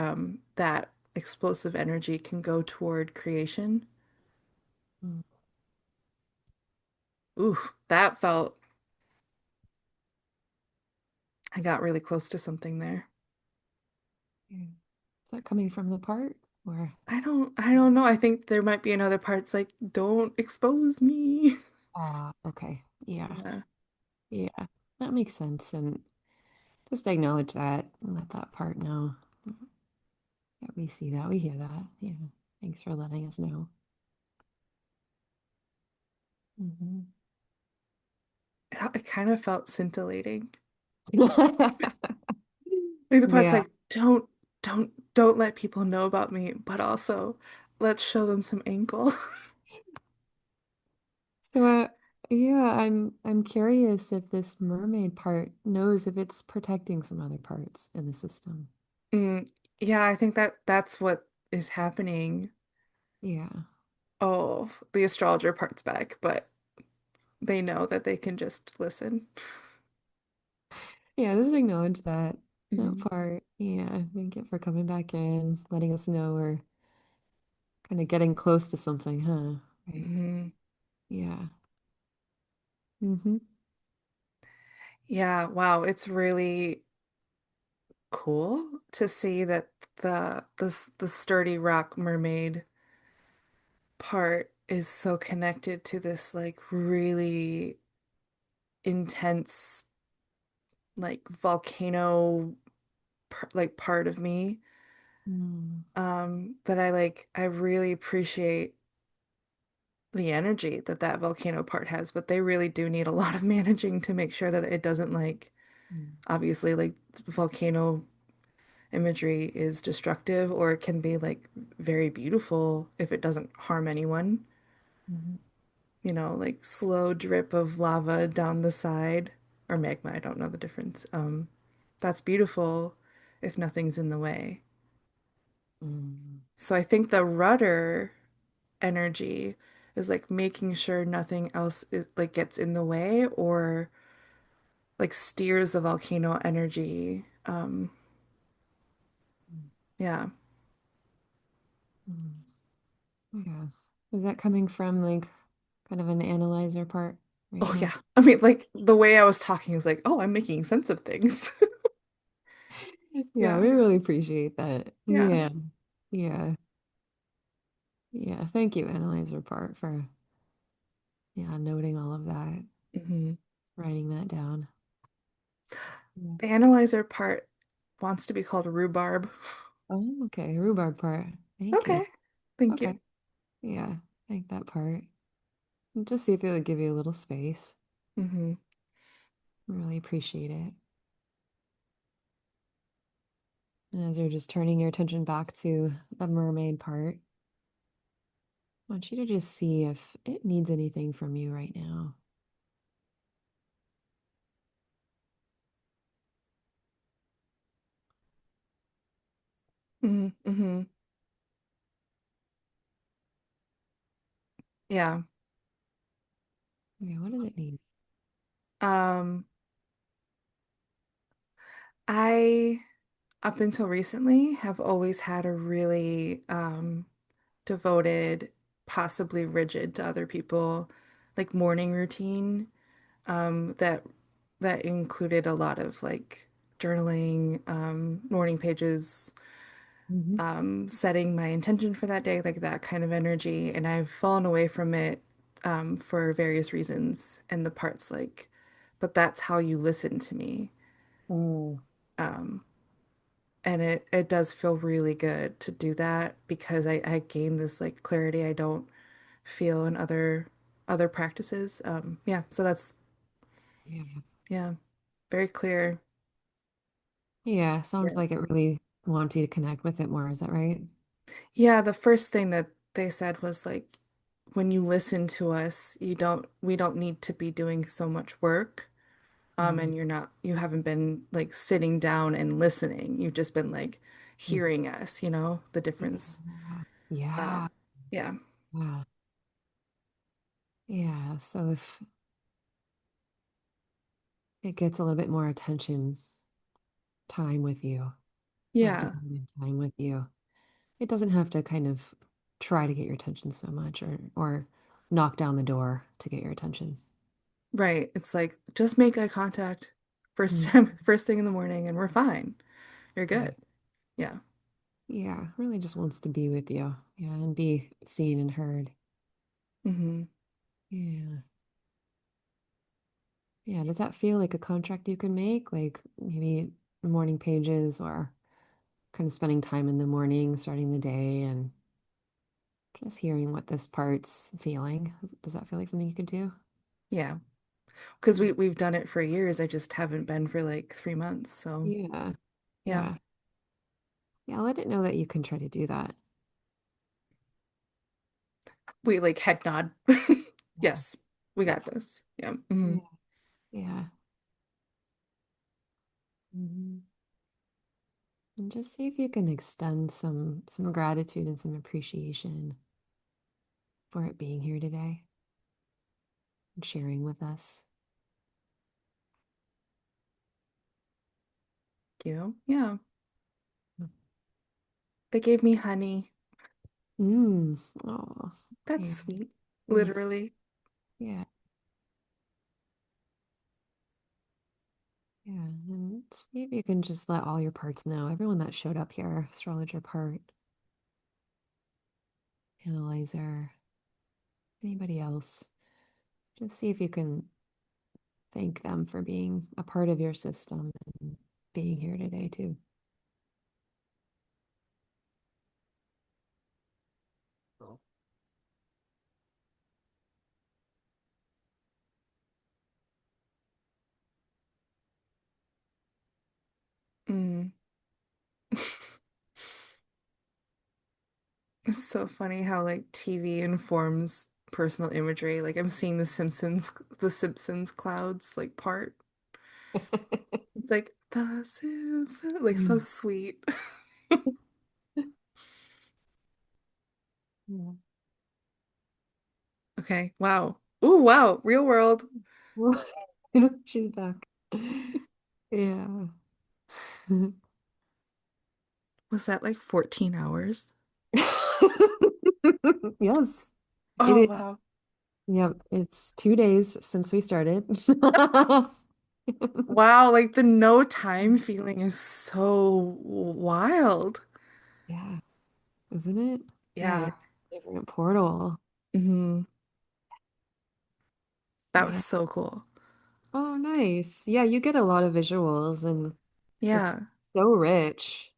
that explosive energy can go toward creation. Mm. Ooh, that felt I got really close to something there. Yeah. Is that coming from the part or? I don't know. I think there might be another parts like don't expose me. Ah, okay. Yeah. Yeah. Yeah. That makes sense. And just acknowledge that and let that part know. Yeah, we see that. We hear that. Yeah. Thanks for letting us know. Hmm. It kind of felt scintillating. Like the part's Yeah. like, don't let people know about me, but also let's show them some ankle. So, yeah, I'm curious if this mermaid part knows if it's protecting some other parts in the system. Mm, yeah, I think that's what is happening. Yeah. Oh, the astrologer part's back, but they know that they can just listen. Yeah, just acknowledge that Hmm. part. Yeah, thank you for coming back in, letting us know we're kind of getting close to something, huh? Right. Hmm. Yeah. Mm-hmm. Yeah, wow, it's really cool to see that the sturdy rock mermaid part is so connected to this like really intense like volcano like part of me, Mm, that I really appreciate the energy that that volcano part has, but they really do need a lot of managing to make sure that it doesn't like mm, obviously like volcano imagery is destructive or it can be like very beautiful if it doesn't harm anyone. mhm, You know, like slow drip of lava down the side or magma, I don't know the difference. That's beautiful if nothing's in the way. mm, So I think the rudder energy is like making sure nothing else like gets in the way or like steers the volcano energy. mm, Yeah. mm. Yeah. Is that coming from like kind of an analyzer part? right Oh now. yeah. I mean, like the way I was talking is like, oh, I'm making sense of things. Yeah, Yeah. we really appreciate that. Yeah. Yeah. Yeah. Yeah. Thank you, Analyzer Part, for yeah, noting all of that, Hmm. writing that down. Yeah. The analyzer part wants to be called rhubarb. Oh, okay. Rhubarb part. Thank you. Okay. Thank you. Okay. Yeah. Thank that part. And just see if it would give you a little space. Hmm. Really appreciate it. And as you're just turning your attention back to the mermaid part, I want you to just see if it needs anything from you right now. Hmm. Hmm. Yeah. Yeah, what does it need? Um, I up until recently have always had a really devoted, possibly rigid to other people, like morning routine that included a lot of like journaling, morning pages, Hmm. setting my intention for that day, like that kind of energy. And I've fallen away from it for various reasons. And the parts like, but that's how you listen to me. Oh, Um, and it does feel really good to do that because I gain this like clarity I don't feel in other practices. Yeah, so that's yeah. yeah, very clear. Yeah, sounds Yeah. like it really wants you to connect with it more. Is that right? Yeah, the first thing that they said was like when you listen to us, we don't need to be doing so much work. Mm. And you haven't been like sitting down and listening. You've just been like Mm. hearing us, you know, the difference. Yeah. Um, Yeah. yeah. Yeah. Yeah. So if it gets a little bit more attention, time with you, like Yeah. devoted time with you, it doesn't have to kind of try to get your attention so much or knock down the door to get your attention. Right. It's like just make eye contact first Mm. time, first thing in the morning, and we're fine. You're Yeah. good. Yeah. Yeah. Really just wants to be with you. Yeah. And be seen and heard. Hmm. Yeah. Yeah. Does that feel like a contract you can make? Like maybe morning pages or kind of spending time in the morning, starting the day and just hearing what this part's feeling. Does that feel like something you could do? Yeah. Because Mm. we've done it for years. I just haven't been for like 3 months. So Yeah. yeah. Yeah. Yeah. Let it know that you can try to do that. We like head nod. Yeah. Yes, we got Yes. this. Yeah. Hmm. Yeah. Yeah. Mhm. And just see if you can extend some gratitude and some appreciation for it being here today and sharing with us. You. Yeah. They gave me honey. Mm. Oh, That's yeah. sweet. Yes. Literally. Yeah. Yeah. And see if you can just let all your parts know. Everyone that showed up here, astrologer part, analyzer, anybody else, just see if you can thank them for being a part of your system and being here today too. Mm. It's so funny how like TV informs personal imagery. Like I'm seeing the Simpsons clouds like part. It's like the Simpsons, like so Mm. sweet. Yeah. Okay. Wow. Ooh, wow. Real world. Well, she's back. Yeah. Was that like 14 hours? Yes, it Oh, is. wow. Yep, it's 2 days since we started. Wow, like the no time feeling is so wild. Yeah, isn't it? Yeah, Yeah. you're in a different portal. Hmm. That was Yeah. so cool. Oh, nice. Yeah, you get a lot of visuals and it's Yeah. so rich.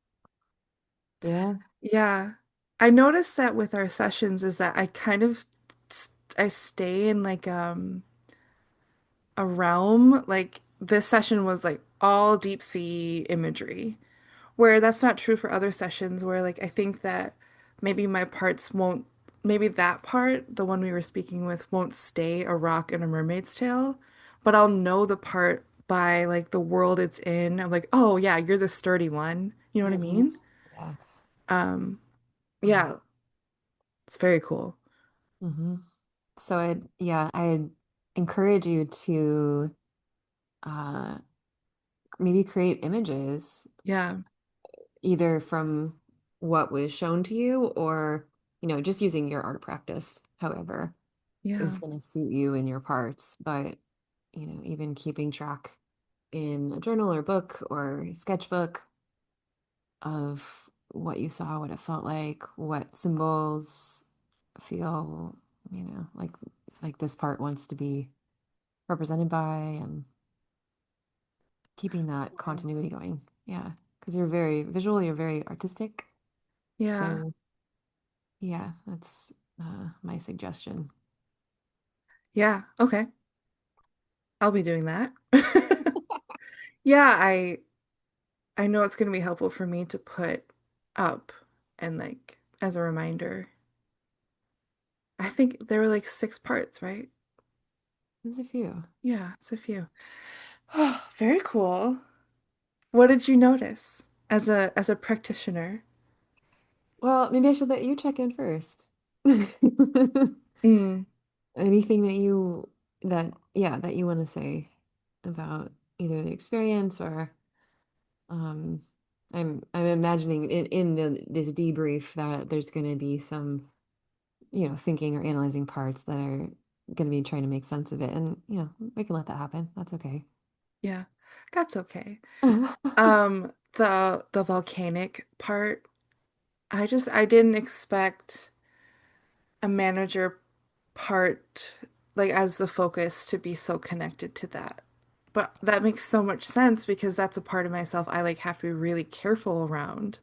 Yeah. Yeah. I noticed that with our sessions is that I kind of I stay in like a realm like this session was like all deep sea imagery. Where that's not true for other sessions where like I think that maybe my parts won't maybe that part, the one we were speaking with, won't stay a rock and a mermaid's tail, but I'll know the part by like the world it's in. I'm like, oh yeah, you're the sturdy one. You know what I Hmm. mean? Yeah. Um, Oh. yeah, it's very cool. Hmm. So I'd encourage you to uh maybe create images Yeah, either from what was shown to you or, just using your art practice, however, is yeah, going to suit you in your parts. But, even keeping track in a journal or book or sketchbook of what you saw, what it felt like, what symbols feel, like this part wants to be represented by, and keeping that continuity going. Yeah, because you're very visual, you're very artistic. yeah, So, yeah, that's my suggestion. yeah. Okay, I'll be doing that. Yeah, I know it's going to be helpful for me to put up and like as a reminder. I think there were like six parts, right? There's a few. Yeah, it's a few. Oh, very cool. What did you notice as a practitioner? Well, maybe I should let you check in first. Mm, Anything that you want to say about either the experience or um I'm imagining in this debrief that there's going to be some, thinking or analyzing parts that are going to be trying to make sense of it, and we can let that happen. That's okay. yeah, that's okay. The volcanic part, I didn't expect a manager part like as the focus to be so connected to that. But that makes so much sense because that's a part of myself I like have to be really careful around.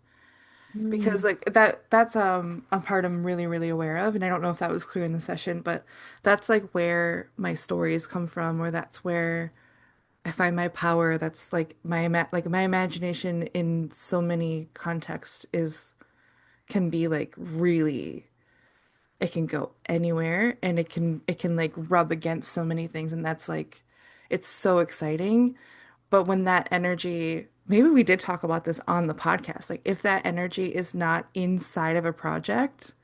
Because Mm. like that's a part I'm really really aware of and I don't know if that was clear in the session but that's like where my stories come from or that's where I find my power that's like like my imagination in so many contexts is can be like really it can go anywhere and it can like rub against so many things and that's like it's so exciting but when that energy, maybe we did talk about this on the podcast, like if that energy is not inside of a project,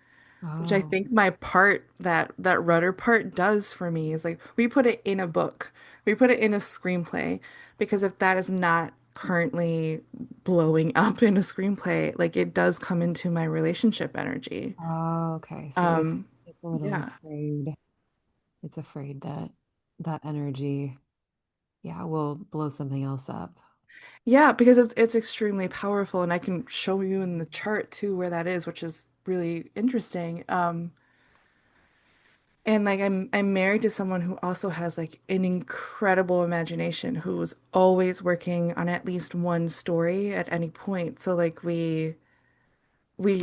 which I Oh. think my part that rudder part does for me is like we put it in a book. We put it in a screenplay because if that is not currently blowing up in a screenplay, like it does come into my relationship energy. Oh, okay. So Um, it's a little yeah. afraid. It's afraid that that energy, yeah, will blow something else up. Yeah, because it's extremely powerful and I can show you in the chart too where that is, which is really interesting. And like I'm married to someone who also has like an incredible imagination who's always working on at least one story at any point. So like we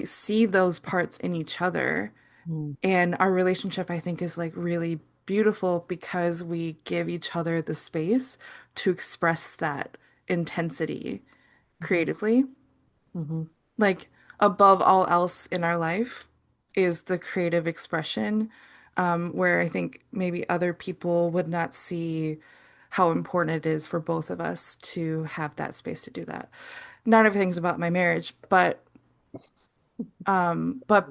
see those parts in each other Mm. and our relationship I think is like really beautiful because we give each other the space to express that intensity Hmm. creatively. Hmm. Like above all else in our life is the creative expression, where I think maybe other people would not see how important it is for both of us to have that space to do that. Not everything's about my marriage, but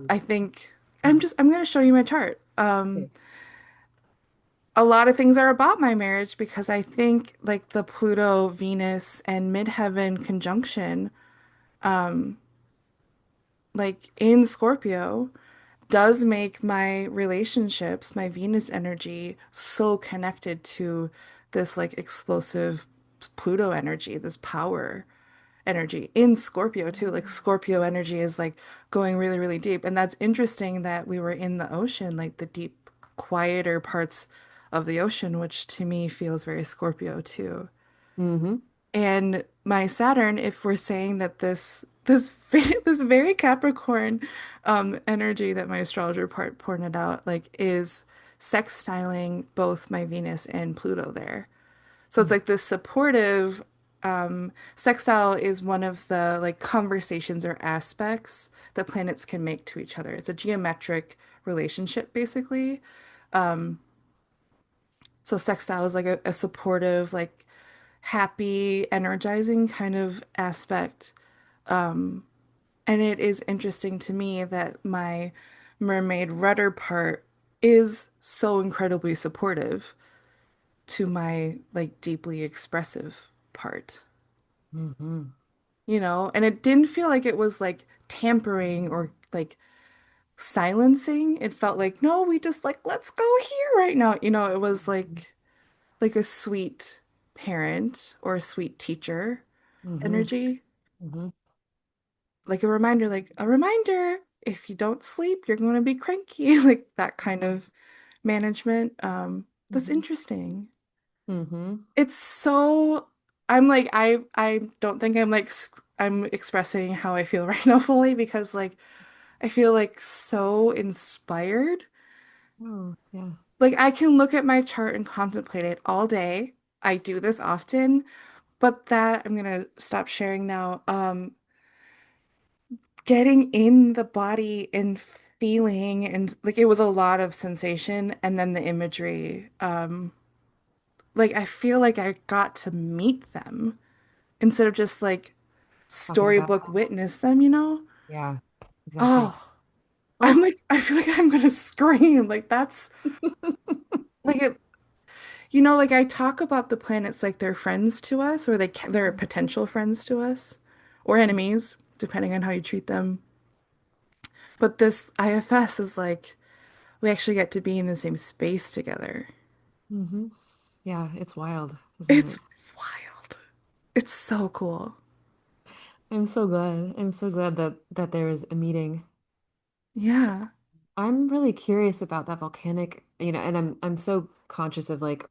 I think I'm gonna show you my chart. Okay. A lot of things are about my marriage because I think like the Pluto, Venus, and Midheaven conjunction, like in Scorpio. does make my relationships, my Venus energy, so connected to this like explosive Pluto energy, this power energy in Scorpio too. Like Scorpio energy is like going really, really deep. And that's interesting that we were in the ocean, like the deep, quieter parts of the ocean, which to me feels very Scorpio too. Mm-hmm. And my Saturn, if we're saying that this very Capricorn energy that my astrologer part pointed out, like is sextiling both my Venus and Pluto there. So it's like this supportive sextile is one of the like conversations or aspects that planets can make to each other. It's a geometric relationship basically. So sextile is like a supportive, like happy, energizing kind of aspect. And it is interesting to me that my mermaid rudder part is so incredibly supportive to my like deeply expressive part, Mm-hmm. you know? And it didn't feel like it was like tampering or like silencing. It felt like, no, we just like, let's go here right now. You know, it was like a sweet parent or a sweet teacher Mm-hmm. energy. Mm-hmm. Like a reminder, if you don't sleep, you're going to be cranky, like that kind of management. That's Mm-hmm. interesting. Mm-hmm. It's so, I'm like, I don't think I'm like, I'm expressing how I feel right now fully because like, I feel like so inspired. Oh, yeah. Like I can look at my chart and contemplate it all day. I do this often, but that I'm gonna stop sharing now. Getting in the body and feeling and like it was a lot of sensation and then the imagery. Like I feel like I got to meet them instead of just like Talking about storybook witness them, you know? yeah, exactly. Oh, I'm Oh. like I feel like I'm gonna scream. Like that's like it, you know, like I talk about the planets like they're friends to us or they're potential friends to us or enemies, depending on how you treat them. But this IFS is like we actually get to be in the same space together. Mm-hmm. Yeah, it's wild, isn't It's it? wild. It's so cool. I'm so glad. I'm so glad that there is a meeting. Yeah. I'm really curious about that volcanic, and I'm so conscious of like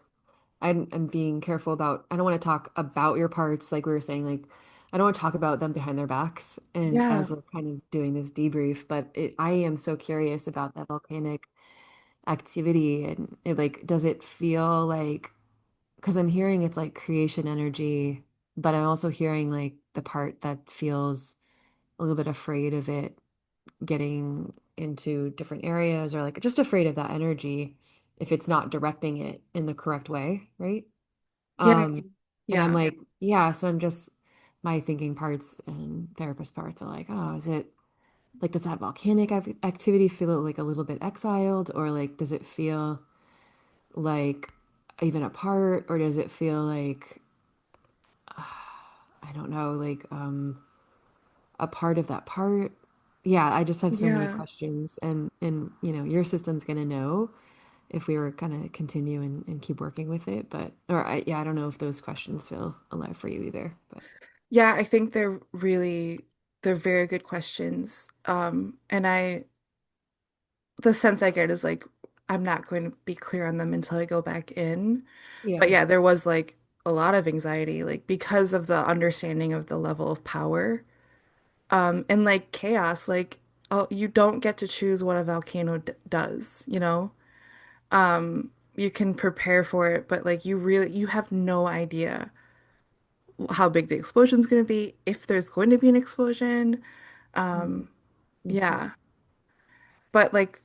I'm being careful about I don't want to talk about your parts like we were saying like I don't want to talk about them behind their backs and Yeah. as we're kind of doing this debrief, but I am so curious about that volcanic activity and it like does it feel like because I'm hearing it's like creation energy, but I'm also hearing like the part that feels a little bit afraid of it getting into different areas or like just afraid of that energy if it's not directing it in the correct way, right? Yeah. And I'm Yeah. like, yeah, so I'm just my thinking parts and therapist parts are like, oh, is it like does that volcanic activity feel like a little bit exiled or like does it feel like even apart or does it feel like I don't know, like a part of that part? Yeah, I just have so many Yeah. questions and your system's gonna know if we were gonna continue and keep working with it, but or yeah, I don't know if those questions feel alive for you either, but Yeah, I think they're very good questions. And the sense I get is like I'm not going to be clear on them until I go back in. But yeah. yeah, there was like a lot of anxiety, like because of the understanding of the level of power. And like chaos, like oh, you don't get to choose what a volcano d does, you know? You can prepare for it, but like you have no idea how big the explosion's going to be, if there's going to be an explosion. Mhm. Yeah. But like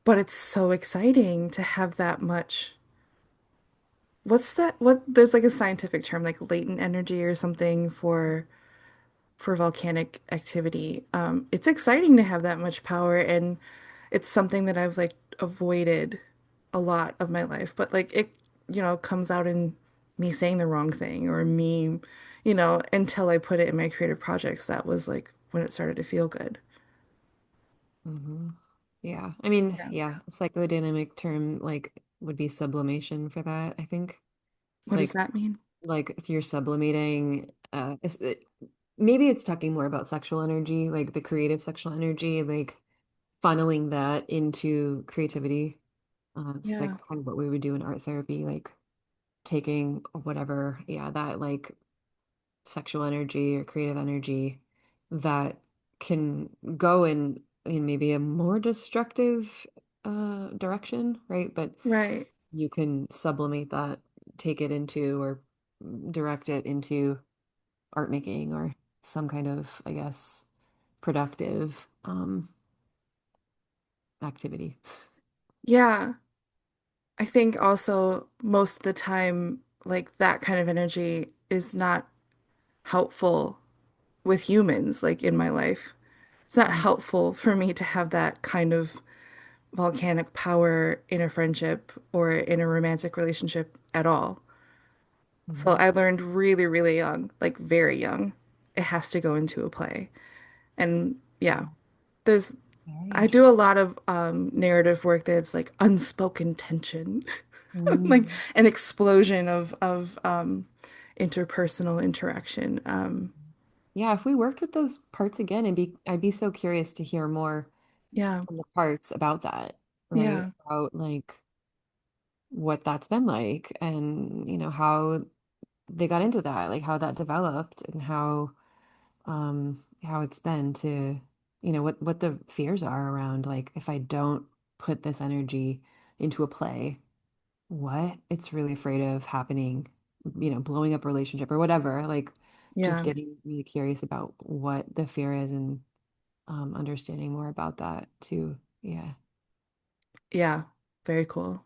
but it's so exciting to have that much. What's that? What there's like a scientific term like latent energy or something for volcanic activity. It's exciting to have that much power and it's something that I've like avoided a lot of my life, but like it, you know, comes out in me saying the wrong thing or me, you know, until I put it in my creative projects, that was like when it started to feel good. Hmm. Yeah. I mean, Yeah. yeah, psychodynamic term like would be sublimation for that, I think. What does Like that mean? you're sublimating maybe it's talking more about sexual energy, like the creative sexual energy, like funneling that into creativity. It's like Yeah. kind of what we would do in art therapy, like taking whatever, yeah, that like sexual energy or creative energy that can go in maybe a more destructive direction, right? But Right. you can sublimate that, take it into or direct it into art making or some kind of, I guess, productive activity. Yeah. I think also most of the time, like that kind of energy is not helpful with humans, like in my life. It's not Mm, helpful for me to have that kind of volcanic power in a friendship or in a romantic relationship at all. So mhm. I learned really, really young, like very young, it has to go into a play. And yeah, there's, Very I do a interesting. lot of narrative work that's like unspoken tension, like Mm. an explosion of interpersonal interaction. Yeah, if we worked with those parts again, I'd be so curious to hear more Yeah, from the parts about that, right? yeah, About like what that's been like and how they got into that, like how that developed and how it's been to what the fears are around like if I don't put this energy into a play, what it's really afraid of happening, blowing up a relationship or whatever, like just yeah, getting really curious about what the fear is and understanding more about that too. Yeah. yeah. Very cool.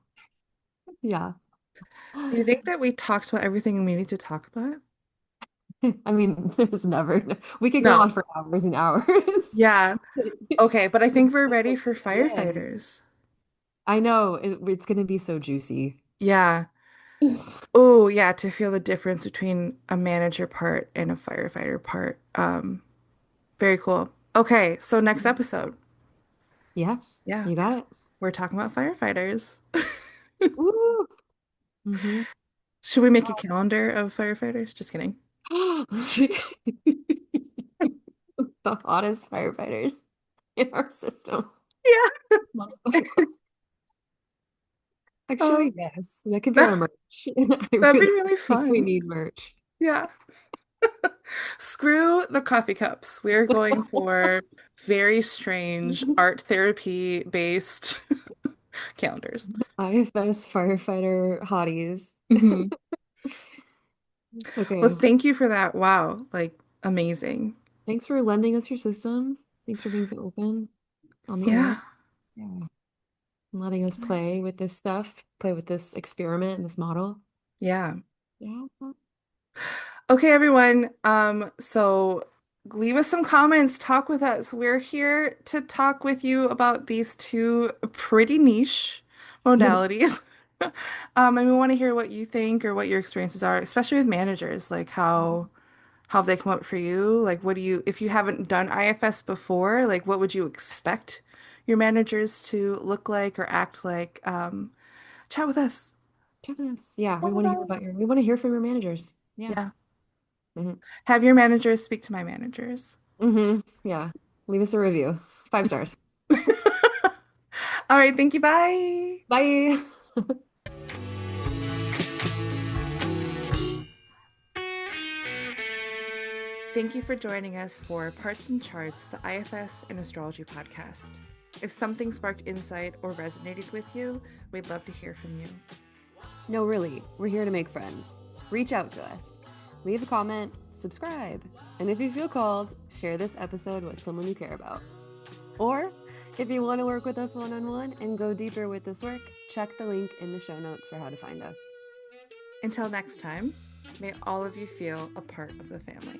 Yeah. Do you think that we talked about everything we need to talk about? I mean, there's never, we could go on No. for hours and hours. Yeah. Okay, but I think we're For ready folks for to get in. firefighters. I know it's going to be so juicy. Yeah. Oh, yeah, to feel the difference between a manager part and a firefighter part. Very cool. Okay, so next episode. Yeah, Yeah, you got it. we're talking about firefighters. Woo! Hmm. Should we make a calendar of firefighters? Just kidding. The hottest firefighters in our system. Yeah. Actually, Um, yes, that could be our that, merch. I that'd be really really think we fun. need merch. Yeah. Screw the coffee cups. We're going for very strange art therapy based calendars. IFS firefighter hotties. Mhm. Well, Okay. thank you for that. Wow, like amazing. Thanks for lending us your system. Thanks for being so open on the air. Yeah. Yeah. And letting us play with this stuff, play with this experiment and this model. Yeah. Yeah. Okay, everyone. So leave us some comments, talk with us. We're here to talk with you about these two pretty niche modalities. And we want to hear what you think or what your experiences are, especially with managers, like how have they come up for you? Like what do you, if you haven't done IFS before, like what would you expect your managers to look like or act like? Chat with us. Check this. Yeah, Chat with us. we want to hear from your managers. Yeah. Yeah. Hmm. Have your managers speak to my managers. Yeah. Leave us a review. 5 stars. All right, thank you. Bye. Bye. Thank you for joining us for Parts and Charts, the IFS and Astrology podcast. If something sparked insight or resonated with you, we'd love to hear from you. No, really, we're here to make friends. Reach out to us. Leave a comment, subscribe, and if you feel called, share this episode with someone you care about. Or if you want to work with us one-on-one and go deeper with this work, check the link in the show notes for how to find us. Until next time, may all of you feel a part of the family.